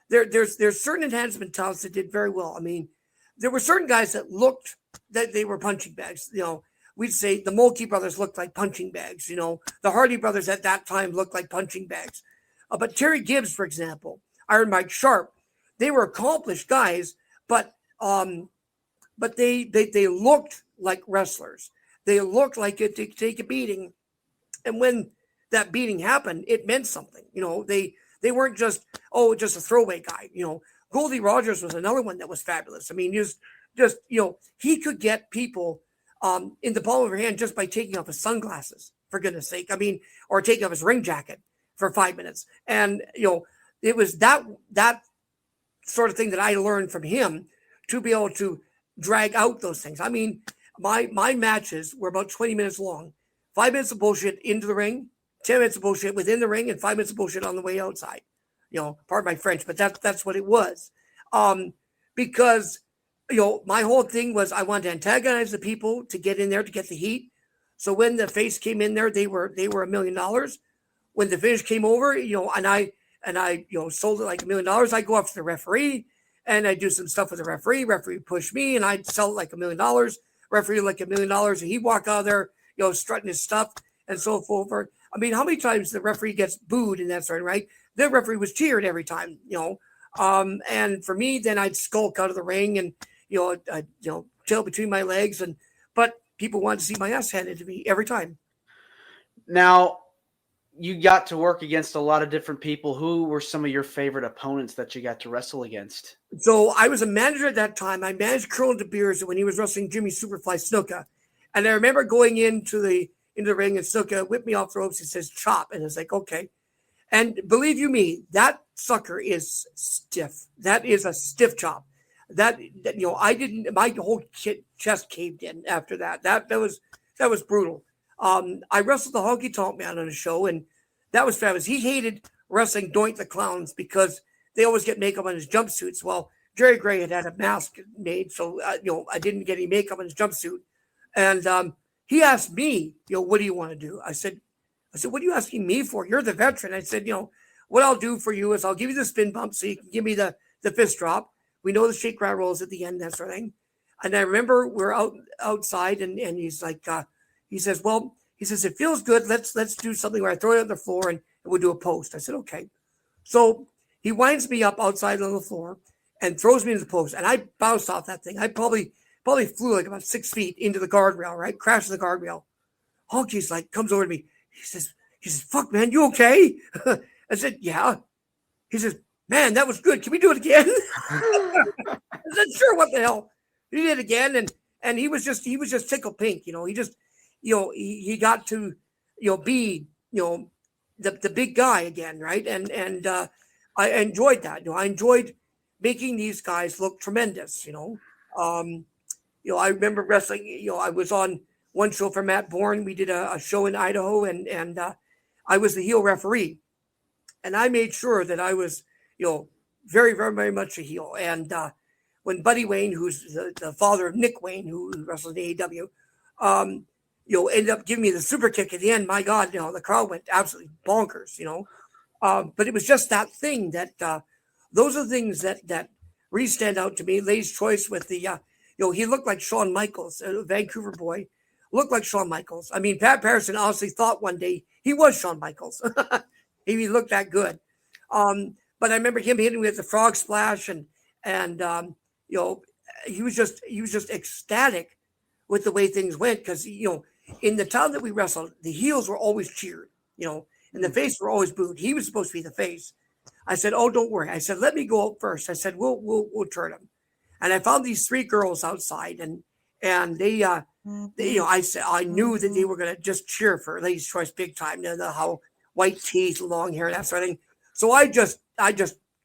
there's certain enhancement talents that did very well. I mean, there were certain guys that looked that they were punching bags. We'd say the Mulkey brothers looked like punching bags. The Hardy brothers at that time looked like punching bags. But Terry Gibbs, for example, Iron Mike Sharp, they were accomplished guys, but they looked like wrestlers. They looked like it to take a beating, and when that beating happened, it meant something. They weren't just a throwaway guy. Goldie Rogers was another one that was fabulous. I mean, just he could get people in the palm of her hand just by taking off his sunglasses, for goodness sake. I mean, or taking off his ring jacket for 5 minutes. And, it was that sort of thing that I learned from him to be able to drag out those things. I mean, my matches were about 20 minutes long. 5 minutes of bullshit into the ring, 10 minutes of bullshit within the ring, and 5 minutes of bullshit on the way outside. Pardon my French, but that's what it was. Because, my whole thing was I wanted to antagonize the people to get in there to get the heat. So when the face came in there, they were $1 million. When the finish came over, and I sold it like $1 million, I go up to the referee and I do some stuff with the referee. Referee push me and I'd sell it like $1 million. Referee like $1 million, and he'd walk out of there, strutting his stuff and so forth. I mean, how many times the referee gets booed in that sort of right? The referee was cheered every time, and for me, then I'd skulk out of the ring and, tail between my legs. But people wanted to see my ass handed to me every time. Now, you got to work against a lot of different people. Who were some of your favorite opponents that you got to wrestle against? So I was a manager at that time. I managed Colonel De Beers when he was wrestling Jimmy Superfly Snuka. And I remember going into the ring and Snuka whipped me off the ropes. He says, chop. And it's like, okay. And believe you me, that sucker is stiff. That is a stiff chop. That I didn't, my whole chest caved in after that. That was brutal. I wrestled the Honky Tonk Man on a show, and that was fabulous. He hated wrestling Doink the Clowns because they always get makeup on his jumpsuits. Well, Jerry Gray had a mask made, so I didn't get any makeup on his jumpsuit. And he asked me, what do you want to do? I said, what are you asking me for? You're the veteran. I said, what I'll do for you is I'll give you the spin bump so you can give me the fist drop. We know the shake, grab, rolls at the end, that sort of thing. And I remember we're outside, and he's like, he says, it feels good. Let's do something where I throw it on the floor and we'll do a post. I said, okay. So he winds me up outside on the floor and throws me into the post. And I bounced off that thing. I probably flew like about 6 feet into the guardrail, right? Crashed the guardrail. Honky's like, comes over to me. He says, fuck, man, you okay? I said, yeah. He says, man, that was good. Can we do it again? I said, sure, what the hell? He did it again. And he was just tickled pink. He just, he got to, be, the big guy again. Right. And I enjoyed that. I enjoyed making these guys look tremendous. I remember wrestling, I was on one show for Matt Bourne. We did a show in Idaho and I was the heel referee, and I made sure that I was, very, very, very much a heel. And when Buddy Wayne, who's the father of Nick Wayne, who wrestled in AEW, ended up giving me the super kick at the end. My God, the crowd went absolutely bonkers, but it was just that thing that those are the things that really stand out to me. Ladies' choice with the, he looked like Shawn Michaels, a Vancouver boy, looked like Shawn Michaels. I mean, Pat Patterson honestly thought one day he was Shawn Michaels. He looked that good. But I remember him hitting me with the frog splash and he was just ecstatic with the way things went. Cause in the town that we wrestled, the heels were always cheered, and the face were always booed. He was supposed to be the face. I said, oh, don't worry. I said, let me go out first. I said, we'll turn him. And I found these 3 girls outside and they I said, I knew that they were going to just cheer for Ladies' Choice big time. How white teeth, long hair, that sort of thing. So I just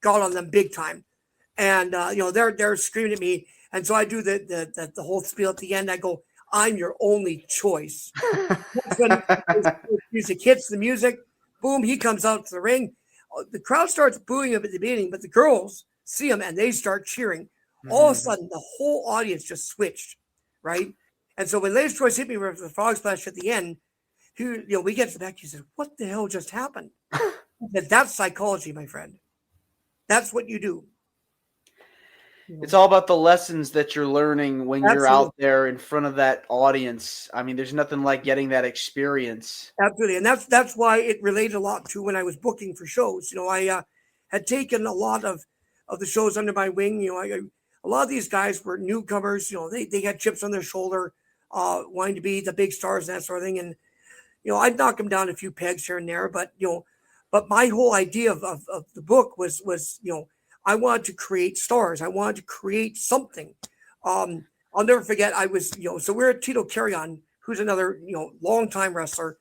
got on them big time. And, they're screaming at me. And so I do the whole spiel at the end. I go, I'm your only choice. When music hits the music, boom, he comes out to the ring. The crowd starts booing him at the beginning, but the girls see him and they start cheering. All of a sudden, the whole audience just switched, right? And so when Lance Troyes hit me with the frog splash at the end, we get to the back. He said, "What the hell just happened?" That's psychology, my friend. That's what you do. It's all about the lessons that you're learning when you're out there in front of that audience. I mean, there's nothing like getting that experience. Absolutely. And that's why it related a lot to when I was booking for shows. I had taken a lot of the shows under my wing. A lot of these guys were newcomers. They had chips on their shoulder, wanting to be the big stars and that sort of thing. And, I'd knock them down a few pegs here and there. But my whole idea of the book was I wanted to create stars. I wanted to create something. I'll never forget. I was, so we're at Tito Carrion, who's another, longtime wrestler.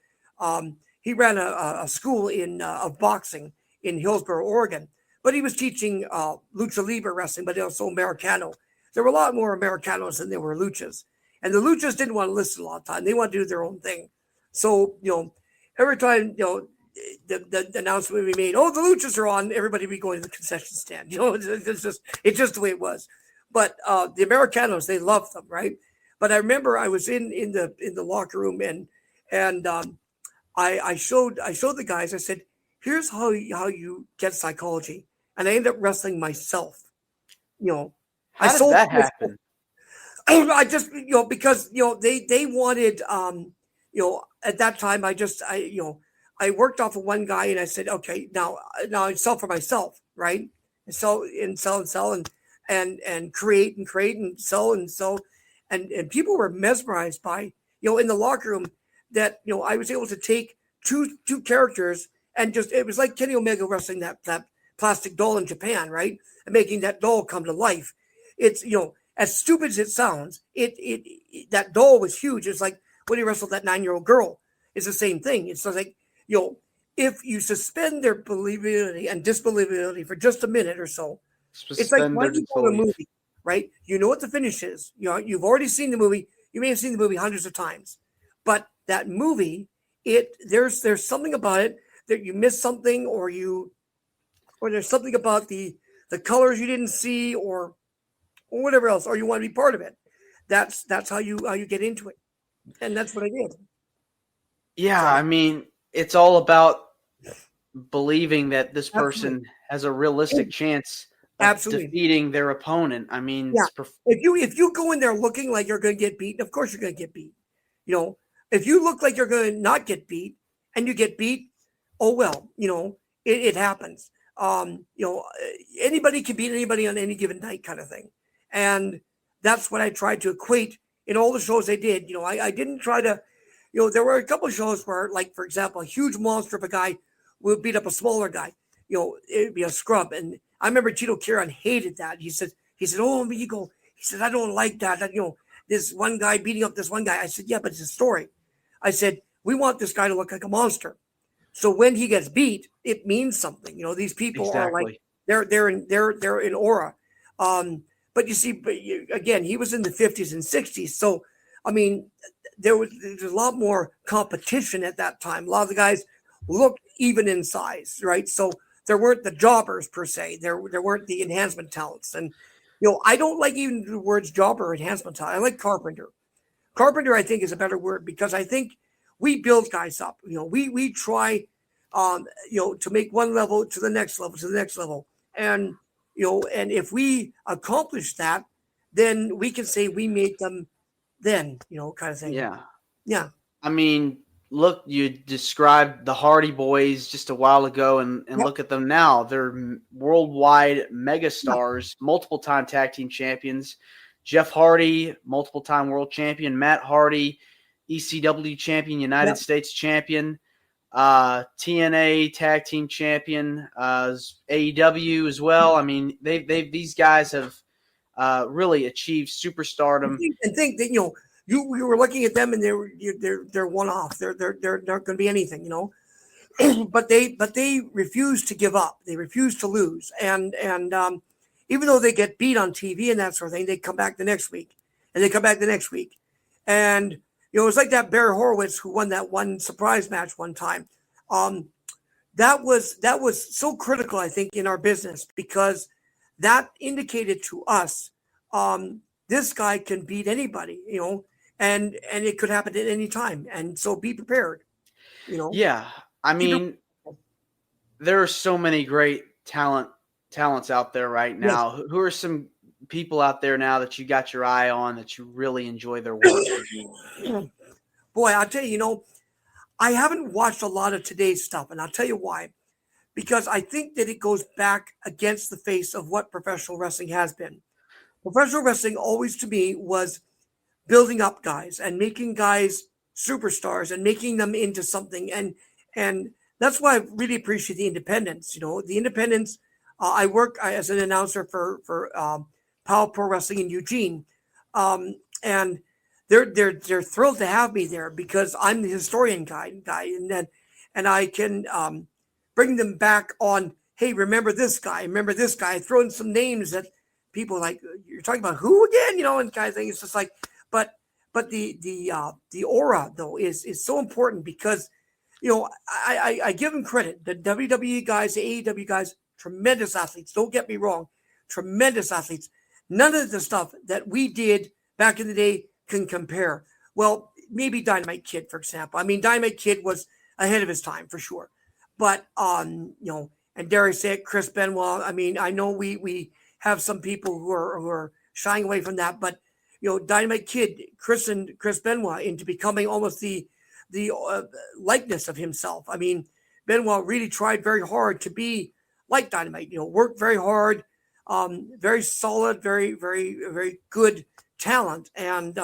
He ran a school of boxing in Hillsboro, Oregon, but he was teaching lucha libre wrestling, but also Americano. There were a lot more Americanos than there were luchas, and the luchas didn't want to listen a lot of time. They wanted to do their own thing. So, every time, the announcement we made, oh, the luchas are on, everybody would be going to the concession stand. It's just the way it was. But the Americanos, they loved them, right? But I remember I was in the locker room and I showed the guys. I said, here's how you get psychology, and I ended up wrestling myself. How did that happen? I just because they wanted at that time I worked off of one guy and I said, okay, now I sell for myself, right? And sell and create and sell and people were mesmerized by in the locker room that I was able to take two characters and just it was like Kenny Omega wrestling that plastic doll in Japan, right? And making that doll come to life. It's as stupid as it sounds, that doll was huge. It's like when he wrestled that 9-year-old girl. It's the same thing. It's like if you suspend their believability and disbelievability for just a minute or so, it's like when you go to a movie, right? You know what the finish is. You've already seen the movie. You may have seen the movie hundreds of times, but that movie, there's something about it that you miss something, or there's something about the colors you didn't see, or whatever else, or you want to be part of it. That's how you get into it, and that's what I did. Yeah, I mean, it's all about believing that this person has a realistic chance of defeating their opponent. I mean, if you go in there looking like you're going to get beat, of course you're going to get beat. If you look like you're going to not get beat and you get beat, oh well, it happens. Anybody can beat anybody on any given night, kind of thing, and that's what I tried to equate in all the shows I did. I didn't try to. There were a couple of shows where, like, for example, a huge monster of a guy would beat up a smaller guy. It'd be a scrub. And I remember Tito Kieran hated that. He said, oh, amigo. He said, I don't like that. This one guy beating up this one guy. I said, yeah, but it's a story. I said, we want this guy to look like a monster. So when he gets beat, it means something. These people are like, they're in aura. But you see, again, he was in the 50s and 60s. So, I mean, there's a lot more competition at that time. A lot of the guys looked even in size, right? So there weren't the jobbers per se. There weren't the enhancement talents. And, I don't like even the words jobber or enhancement talent. I like carpenter. Carpenter, I think, is a better word because I think we build guys up. We try, to make one level to the next level, to the next level. And, and if we accomplish that, then we can say we made them then, kind of thing. Yeah. I mean, look, you described the Hardy Boys just a while ago, and look at them now. They're worldwide megastars, multiple-time tag team champions. Jeff Hardy, multiple-time world champion. Matt Hardy, ECW champion, United States champion. TNA tag team champion. AEW as well. I mean, these guys have really achieved superstardom. And think that you were looking at them and they're one off. They're not going to be anything, but they refuse to give up. They refuse to lose. And even though they get beat on TV and that sort of thing, they come back the next week, and they come back the next week. And it was like that Bear Horowitz who won that one surprise match one time. That was so critical, I think, in our business, because that indicated to us, this guy can beat anybody, and it could happen at any time. And so be prepared. Yeah, I mean, there are so many great talents out there right Yes. now. Who are some people out there now that you got your eye on that you really enjoy their work? Boy, I'll tell you, I haven't watched a lot of today's stuff, and I'll tell you why. Because I think that it goes back against the face of what professional wrestling has been. Professional wrestling always to me was building up guys and making guys superstars and making them into something. And that's why I really appreciate the independents. The independents. I work as an announcer for Power Pro Wrestling in Eugene, and they're thrilled to have me there because I'm the historian guy, and I can bring them back on. Hey, remember this guy? Remember this guy? I throw in some names that people like. You're talking about who again? And kind of thing. It's just like, but the aura though is so important because I give them credit. The WWE guys, the AEW guys, tremendous athletes. Don't get me wrong, tremendous athletes. None of the stuff that we did back in the day can compare. Well, maybe Dynamite Kid, for example. I mean, Dynamite Kid was ahead of his time for sure. But and dare I say it, Chris Benoit. I mean, I know we have some people who are shying away from that, but Dynamite Kid, Chris Benoit into becoming almost the likeness of himself. I mean, Benoit really tried very hard to be like Dynamite. Worked very hard, very solid, very very very good talent, and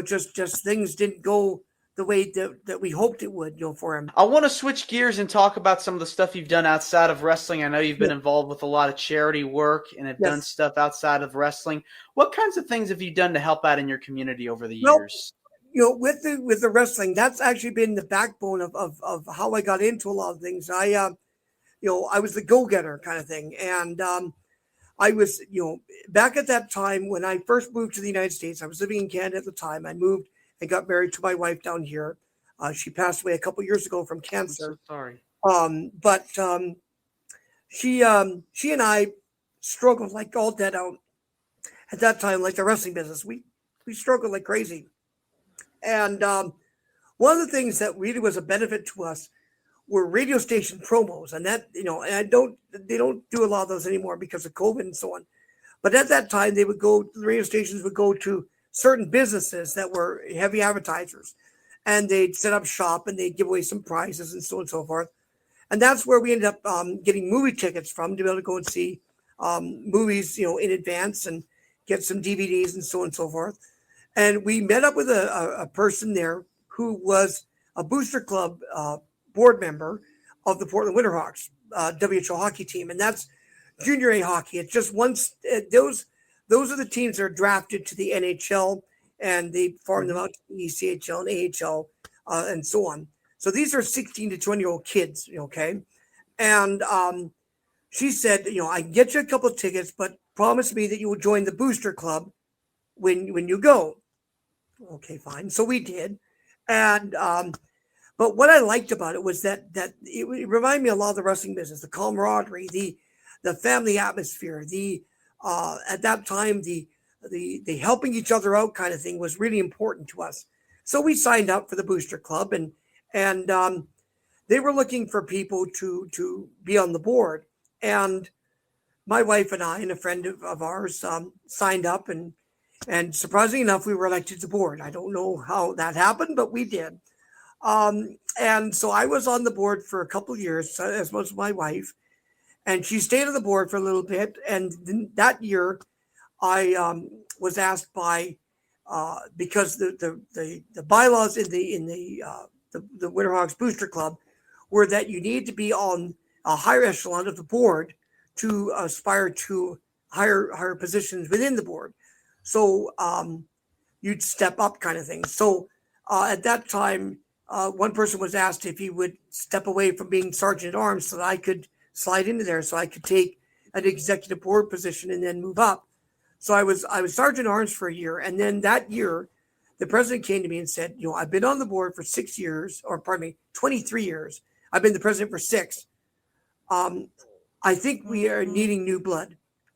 just things didn't go the way that we hoped it would, for him. I want to switch gears and talk about some of the stuff you've done outside of wrestling. I know you've been involved with a lot of charity work and have done stuff outside of wrestling. What kinds of things have you done to help out in your community over the years? With the wrestling, that's actually been the backbone of how I got into a lot of things. I was the go-getter kind of thing. And I was, back at that time when I first moved to the United States, I was living in Canada at the time. I moved and got married to my wife down here. She passed away a couple years ago from cancer. I'm so sorry. But she and I struggled like all dead out at that time, like the wrestling business. We struggled like crazy. And one of the things that really was a benefit to us were radio station promos, and that and they don't do a lot of those anymore because of COVID and so on. But at that time, the radio stations would go to certain businesses that were heavy advertisers, and they'd set up shop and they'd give away some prizes and so on and so forth. And that's where we ended up getting movie tickets from to be able to go and see movies, in advance and get some DVDs and so on and so forth. And we met up with a person there who was a Booster Club board member of the Portland Winterhawks WHL hockey team, and that's Junior A hockey. It's just those are the teams that are drafted to the NHL, and they farm them out to the ECHL and AHL and so on. So these are 16 to 20-year-old kids, okay? And she said, I can get you a couple of tickets, but promise me that you will join the Booster Club when you go. Okay, fine. So we did. And but what I liked about it was that it reminded me a lot of the wrestling business, the camaraderie, the family atmosphere, at that time the helping each other out kind of thing was really important to us. So we signed up for the Booster Club, and they were looking for people to be on the board. And my wife and I and a friend of ours signed up, and surprisingly enough, we were elected to the board. I don't know how that happened, but we did. And so I was on the board for a couple of years, as was my wife, and she stayed on the board for a little bit. And that year, I was asked by because the bylaws in the Winterhawks Booster Club were that you need to be on a higher echelon of the board to aspire to higher positions within the board. So you'd step up kind of thing. So at that time, one person was asked if he would step away from being sergeant at arms so that I could slide into there, so I could take an executive board position and then move up. So I was sergeant at arms for a year, and then that year, the president came to me and said, I've been on the board for 6 years, or pardon me, 23 years. I've been the president for 6. I think we are needing new blood,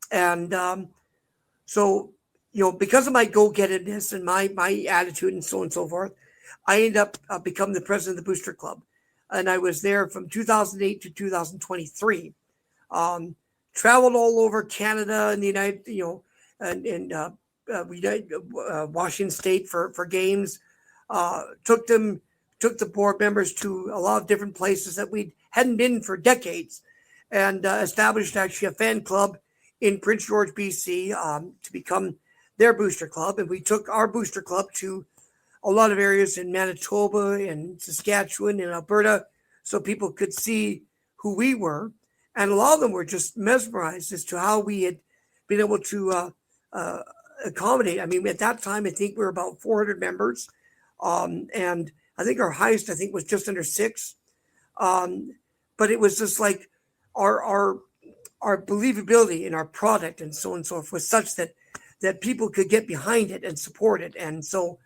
and so because of my go-gettedness and my attitude and so on and so forth, I ended up becoming the president of the Booster Club. And I was there from 2008 to 2023. Traveled all over Canada and the Washington State for games. Took the board members to a lot of different places that we hadn't been for decades, and established actually a fan club in Prince George, BC, to become their booster club. And we took our booster club to a lot of areas in Manitoba and Saskatchewan and Alberta, so people could see who we were. And a lot of them were just mesmerized as to how we had been able to accommodate. I mean, at that time, I think we were about 400 members. And I think our highest, was just under 6. But it was just like our believability in our product and so on and so forth was such that people could get behind it and support it. And so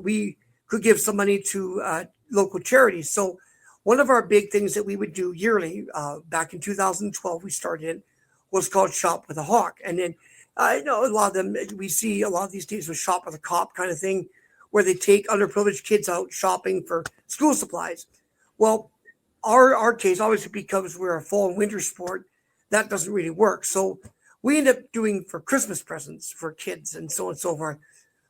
we could give some money to local charities. So one of our big things that we would do yearly, back in 2012, we started, was called Shop with a Hawk. And then I know a lot of them, we see a lot of these days with Shop with a Cop kind of thing, where they take underprivileged kids out shopping for school supplies. Well, our case, obviously, because we're a fall and winter sport, that doesn't really work. So we end up doing for Christmas presents for kids and so on and so forth.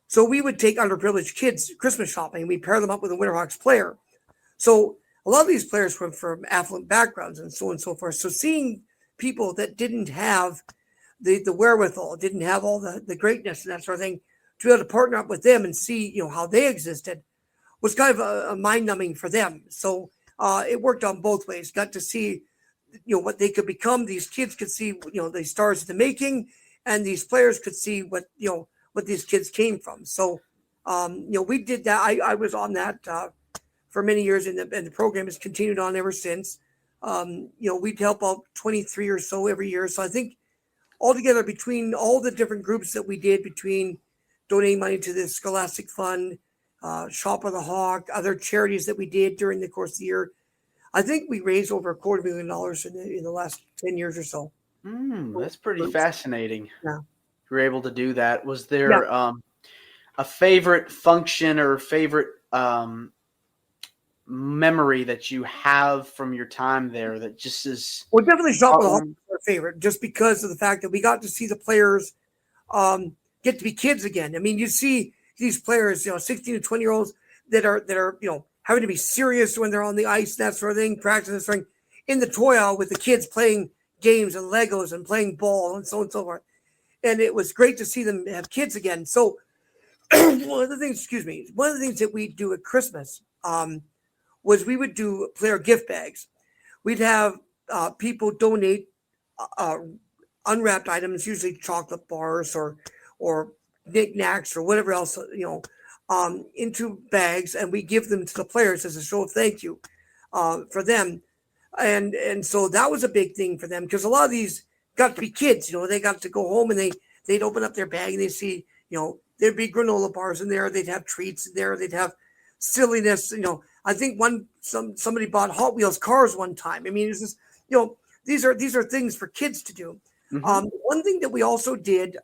So we would take underprivileged kids Christmas shopping. We pair them up with a Winterhawks player. So a lot of these players were from affluent backgrounds and so on and so forth. So seeing people that didn't have the wherewithal, didn't have all the greatness and that sort of thing, to be able to partner up with them and see, how they existed, was kind of a mind-numbing for them. So it worked on both ways. Got to see, what they could become. These kids could see, the stars of the making, and these players could see what these kids came from. So, we did that. I was on that for many years, and the program has continued on ever since. We'd help out 23 or so every year. So I think altogether, between all the different groups that we did, between donating money to the Scholastic Fund, Shop with a Hawk, other charities that we did during the course of the year, I think we raised over $250,000 in the last 10 years or so. That's pretty fascinating. Yeah. You were able to do that. Was there a favorite function or favorite memory that you have from your time there that just is? Well, definitely Shop with a Hawk was our favorite, just because of the fact that we got to see the players get to be kids again. I mean, you see these players, 16 to 20-year-olds that are, having to be serious when they're on the ice, that sort of thing, practicing in the toy aisle with the kids playing games and Legos and playing ball and so on and so forth. And it was great to see them have kids again. So one of the things that we do at Christmas was we would do player gift bags. We'd have people donate unwrapped items, usually chocolate bars or knickknacks or whatever else, into bags, and we give them to the players as a show of thank you for them. And so that was a big thing for them, because a lot of these got to be kids, they got to go home and they'd open up their bag and they see, there'd be granola bars in there, they'd have treats in there, they'd have silliness. I think somebody bought Hot Wheels cars one time. I mean, it's just, these are things for kids to do. Mm-hmm. One thing that we also did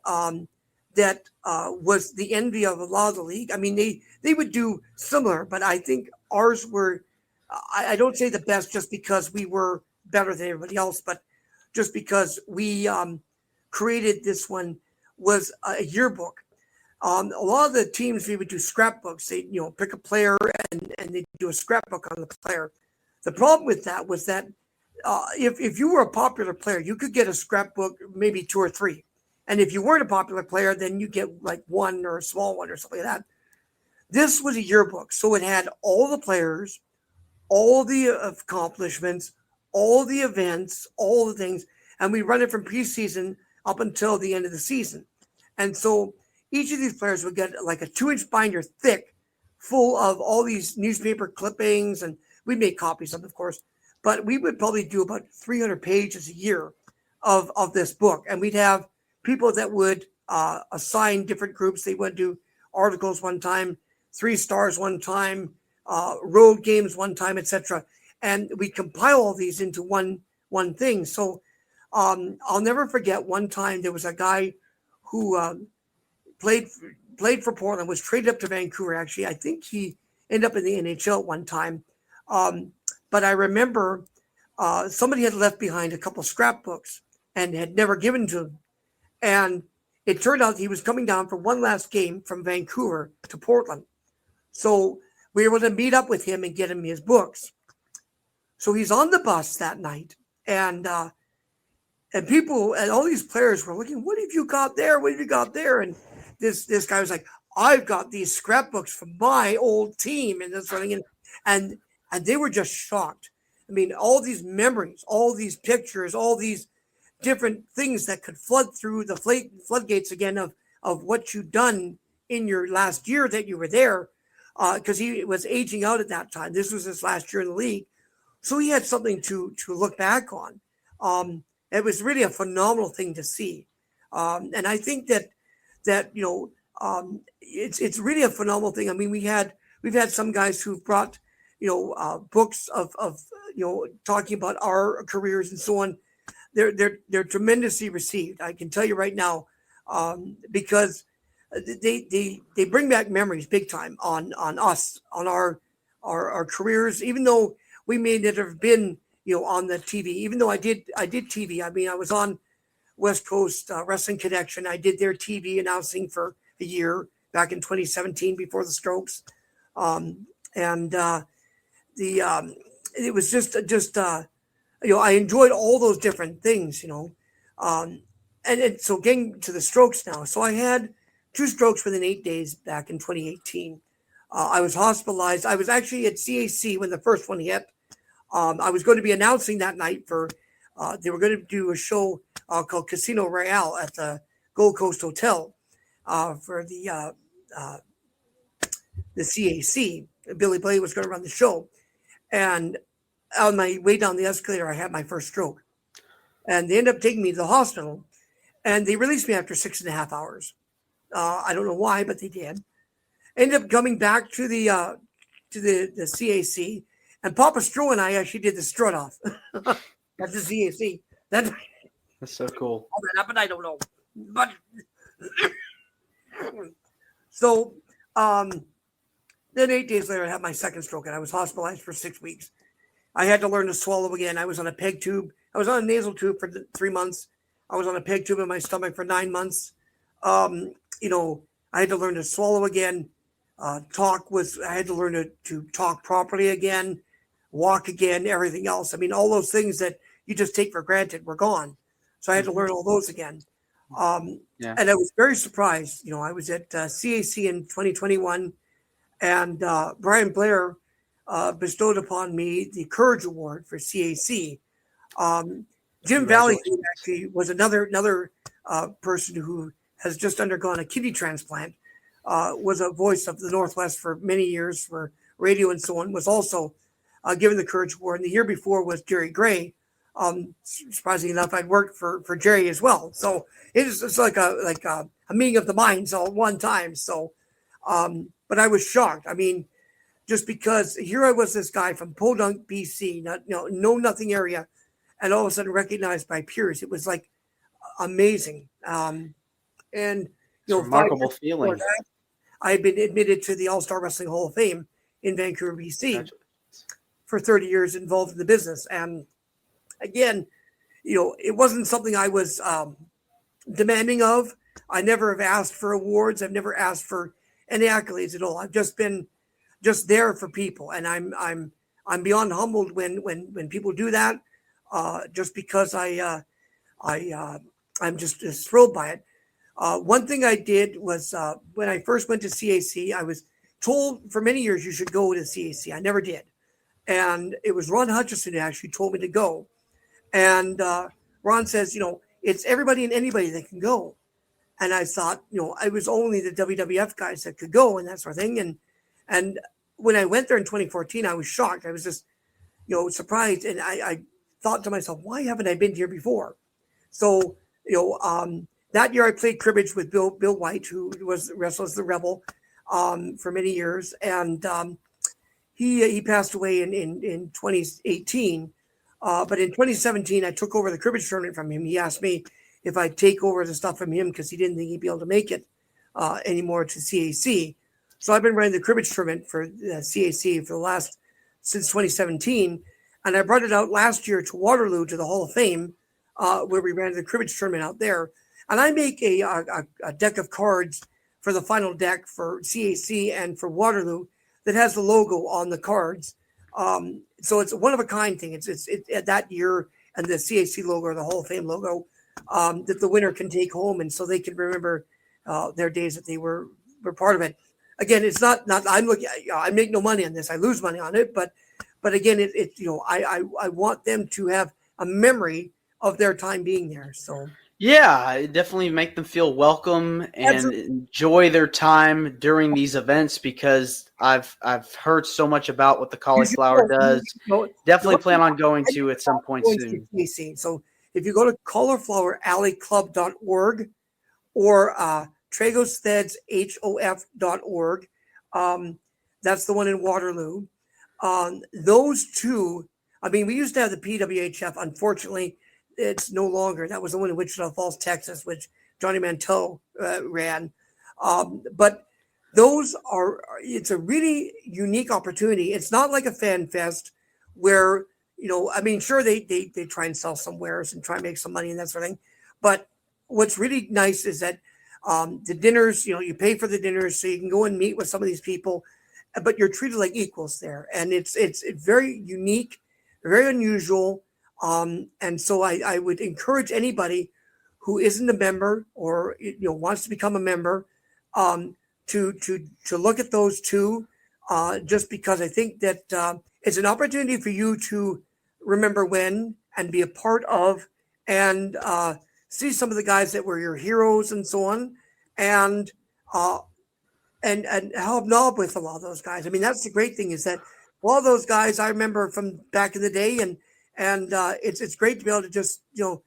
that was the envy of a lot of the league. I mean, they would do similar, but I think ours were, I don't say the best just because we were better than everybody else, but just because we created this one, was a yearbook. A lot of the teams, we would do scrapbooks. They, pick a player and they do a scrapbook on the player. The problem with that was that if you were a popular player, you could get a scrapbook, maybe 2 or 3. And if you weren't a popular player, then you get like 1 or a small one or something like that. This was a yearbook. So it had all the players, all the accomplishments, all the events, all the things. And we run it from preseason up until the end of the season. And so each of these players would get like a 2-inch binder thick, full of all these newspaper clippings. And we made copies of them, of course. But we would probably do about 300 pages a year of this book. And we'd have people that would assign different groups. They would do articles one time, 3 stars one time, road games one time, etc. And we compile all these into one thing. So I'll never forget one time there was a guy who played for Portland, was traded up to Vancouver. Actually, I think he ended up in the NHL at one time. But I remember somebody had left behind a couple scrapbooks and had never given to him. And it turned out he was coming down for one last game from Vancouver to Portland. So we were able to meet up with him and get him his books. So he's on the bus that night, and people and all these players were looking, what have you got there? What have you got there? And this guy was like, I've got these scrapbooks from my old team and this sort of thing. And they were just shocked. I mean, all these memories, all these pictures, all these different things that could flood through the floodgates again of what you'd done in your last year that you were there, because he was aging out at that time. This was his last year in the league. So he had something to look back on. It was really a phenomenal thing to see. And I think that it's really a phenomenal thing. I mean, we've had some guys who've brought, books of talking about our careers and so on. They're tremendously received. I can tell you right now, because they bring back memories big time on us, on our careers, even though we may never have been, on the TV, even though I did TV. I mean, I was on West Coast Wrestling Connection. I did their TV announcing for a year back in 2017 before the Strokes. It was just I enjoyed all those different things, and so getting to the strokes now. So I had 2 strokes within 8 days back in 2018. I was hospitalized. I was actually at CAC when the first one hit. I was going to be announcing that night for, they were going to do a show called Casino Royale at the Gold Coast Hotel for the CAC. Billy Blay was going to run the show. And on my way down the escalator, I had my first stroke. And they ended up taking me to the hospital. And they released me after 6.5 hours. I don't know why, but they did. Ended up coming back to the CAC. And Papa Stro and I actually did the strut off. That's the CAC. That's so cool. How that happened, I don't know. But so then 8 days later, I had my second stroke, and I was hospitalized for 6 weeks. I had to learn to swallow again. I was on a peg tube. I was on a nasal tube for 3 months. I was on a peg tube in my stomach for 9 months. I had to learn to swallow again. I had to learn to talk properly again, walk again, everything else. I mean, all those things that you just take for granted were gone. So I had to learn all those again. And I was very surprised. I was at CAC in 2021, and Brian Blair bestowed upon me the Courage Award for CAC. Jim Valley actually was another person who has just undergone a kidney transplant, was a voice of the Northwest for many years for radio and so on, was also given the Courage Award. And the year before was Jerry Gray. Surprisingly enough, I'd worked for Jerry as well. So it's like a meeting of the minds all at one time. So, but I was shocked. I mean, just because here I was, this guy from Podunk, BC, know nothing area, and all of a sudden recognized by peers. It was like amazing. And it's a remarkable feeling. I had been admitted to the All-Star Wrestling Hall of Fame in Vancouver, BC, for 30 years involved in the business. And again, it wasn't something I was demanding of. I never have asked for awards. I've never asked for any accolades at all. I've just been there for people, and I'm beyond humbled when people do that. Just because I'm just thrilled by it. One thing I did was when I first went to CAC, I was told for many years you should go to CAC. I never did. And it was Ron Hutchison who actually told me to go. And Ron says, it's everybody and anybody that can go. And I thought, it was only the WWF guys that could go and that sort of thing. And when I went there in 2014, I was shocked. I was just, surprised. And I thought to myself, why haven't I been here before? So, that year I played cribbage with Bill White, who wrestled as the Rebel for many years. And he passed away in 2018. But in 2017, I took over the cribbage tournament from him. He asked me if I'd take over the stuff from him because he didn't think he'd be able to make it anymore to CAC. So I've been running the cribbage tournament for CAC for the last since 2017, and I brought it out last year to Waterloo to the Hall of Fame, where we ran the cribbage tournament out there. And I make a deck of cards for the final deck for CAC and for Waterloo that has the logo on the cards. So it's a one of a kind thing. It's that year and the CAC logo or the Hall of Fame logo that the winner can take home, and so they can remember their days that they were part of it. Again, it's not I'm looking. I make no money on this. I lose money on it, but again, I want them to have a memory of their time being there. So. Yeah, definitely make them feel welcome and Absolutely. enjoy their time during these events, because I've heard so much about what the cauliflower does. Definitely plan on going to at some point soon. So if you go to caulifloweralleyclub.org or tragosthedshof.org, that's the one in Waterloo. Those two, I mean, we used to have the PWHF. Unfortunately, it's no longer. That was the one in Wichita Falls, Texas, which Johnny Manteau ran. But those it's a really unique opportunity. It's not like a fan fest where, I mean, sure, they try and sell some wares and try and make some money and that sort of thing. But what's really nice is that the dinners, you pay for the dinners so you can go and meet with some of these people, but you're treated like equals there. And it's very unique, very unusual. And so I would encourage anybody who isn't a member or wants to become a member to look at those two, just because I think that it's an opportunity for you to remember when and be a part of and see some of the guys that were your heroes and so on, and hobnob with a lot of those guys. I mean, that's the great thing, is that a lot of those guys I remember from back in the day, and it's great to be able to just come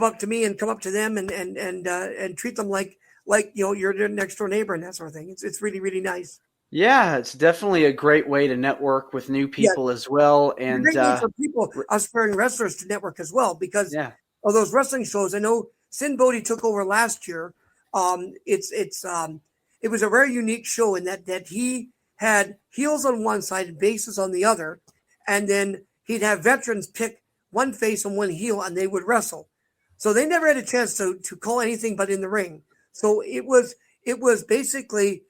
up to me and come up to them and treat them like you're their next door neighbor and that sort of thing. It's really, really nice. Yeah, it's definitely a great way to network with new people as well, and great way for people, aspiring wrestlers, to network as well, because of those wrestling shows. I know Sin Bodhi took over last year. It was a very unique show in that he had heels on one side and faces on the other, and then he'd have veterans pick one face and one heel, and they would wrestle. So they never had a chance to call anything but in the ring. So it was basically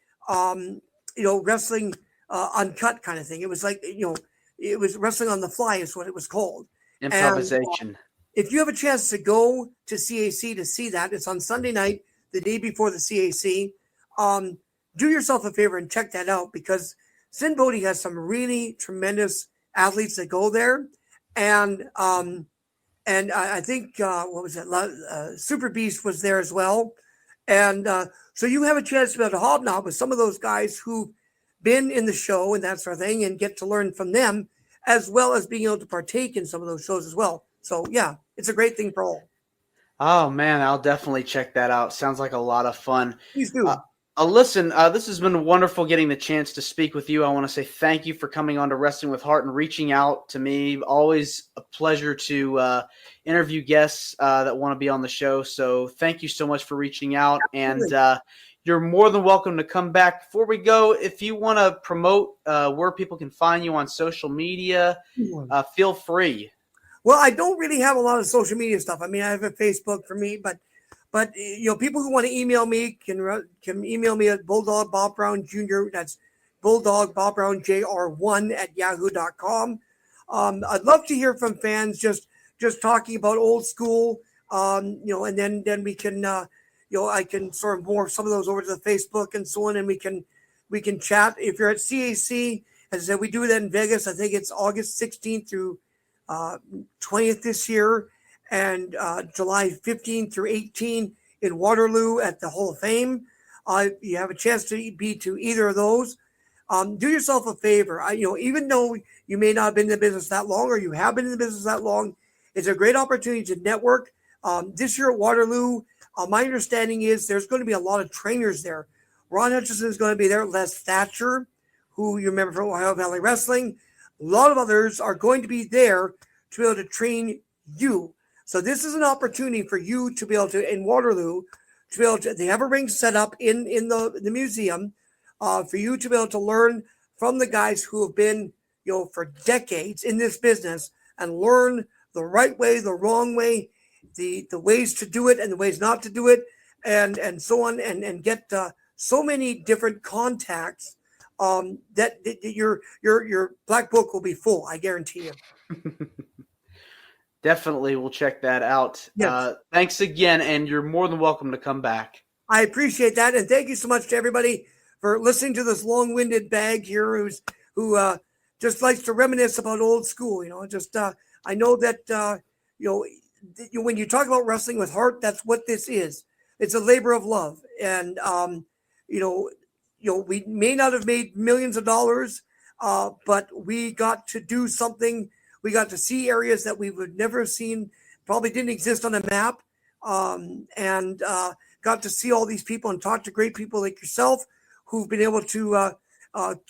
wrestling uncut kind of thing. It was like it was wrestling on the fly is what it was called. Improvisation. And, if you have a chance to go to CAC to see that, it's on Sunday night, the day before the CAC. Do yourself a favor and check that out, because Sin Bodhi has some really tremendous athletes that go there, and I think what was it? Super Beast was there as well, and so you have a chance to be able to hobnob with some of those guys who've been in the show and that sort of thing, and get to learn from them, as well as being able to partake in some of those shows as well. So yeah, it's a great thing for all. Oh man, I'll definitely check that out. Sounds like a lot of fun. Please do. Listen, this has been wonderful getting the chance to speak with you. I want to say thank you for coming on to Wrestling with Heart and reaching out to me. Always a pleasure to interview guests that want to be on the show. So thank you so much for reaching out. Absolutely. And you're more than welcome to come back. Before we go, if you want to promote where people can find you on social media, feel free. Well, I don't really have a lot of social media stuff. I mean, I have a Facebook for me, but people who want to email me can email me at Bulldog Bob Brown Jr. That's Bulldog Bob Brown JR1 @yahoo.com. I'd love to hear from fans just talking about old school, and then we can, I can sort of morph some of those over to the Facebook and so on, and we can chat. If you're at CAC, as I said, we do that in Vegas. I think it's August 16th through 20th this year, and July 15th through 18th in Waterloo at the Hall of Fame. You have a chance to be to either of those. Do yourself a favor. Even though you may not have been in the business that long, or you have been in the business that long, it's a great opportunity to network. This year at Waterloo, my understanding is there's going to be a lot of trainers there. Ron Hutchinson is going to be there. Les Thatcher, who you remember from Ohio Valley Wrestling. A lot of others are going to be there to be able to train you. So this is an opportunity for you to be able to, in Waterloo, to be able to, they have a ring set up in the museum for you to be able to learn from the guys who have been, for decades in this business and learn the right way, the wrong way, the ways to do it and the ways not to do it, and so on, and get so many different contacts that your black book will be full. I guarantee you. Definitely, we'll check that out. Yes. Thanks again, and you're more than welcome to come back. I appreciate that, and thank you so much to everybody for listening to this long-winded bag here who just likes to reminisce about old school. I know that when you talk about wrestling with heart, that's what this is. It's a labor of love, and we may not have made millions of dollars, but we got to do something. We got to see areas that we would never have seen, probably didn't exist on a map, and got to see all these people and talk to great people like yourself who've been able to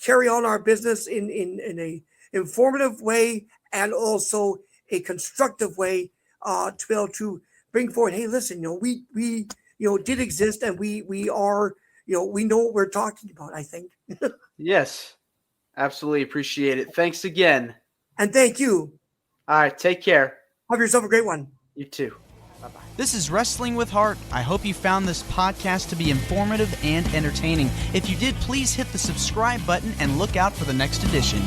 carry on our business in a informative way and also a constructive way to be able to bring forward, hey, listen, we did exist, and we are, we know what we're talking about, I think. Yes, absolutely appreciate it. Thanks again. And thank you. All right, take care. Have yourself a great one. You too. Bye-bye. This is Wrestling with Heart. I hope you found this podcast to be informative and entertaining. If you did, please hit the subscribe button and look out for the next edition.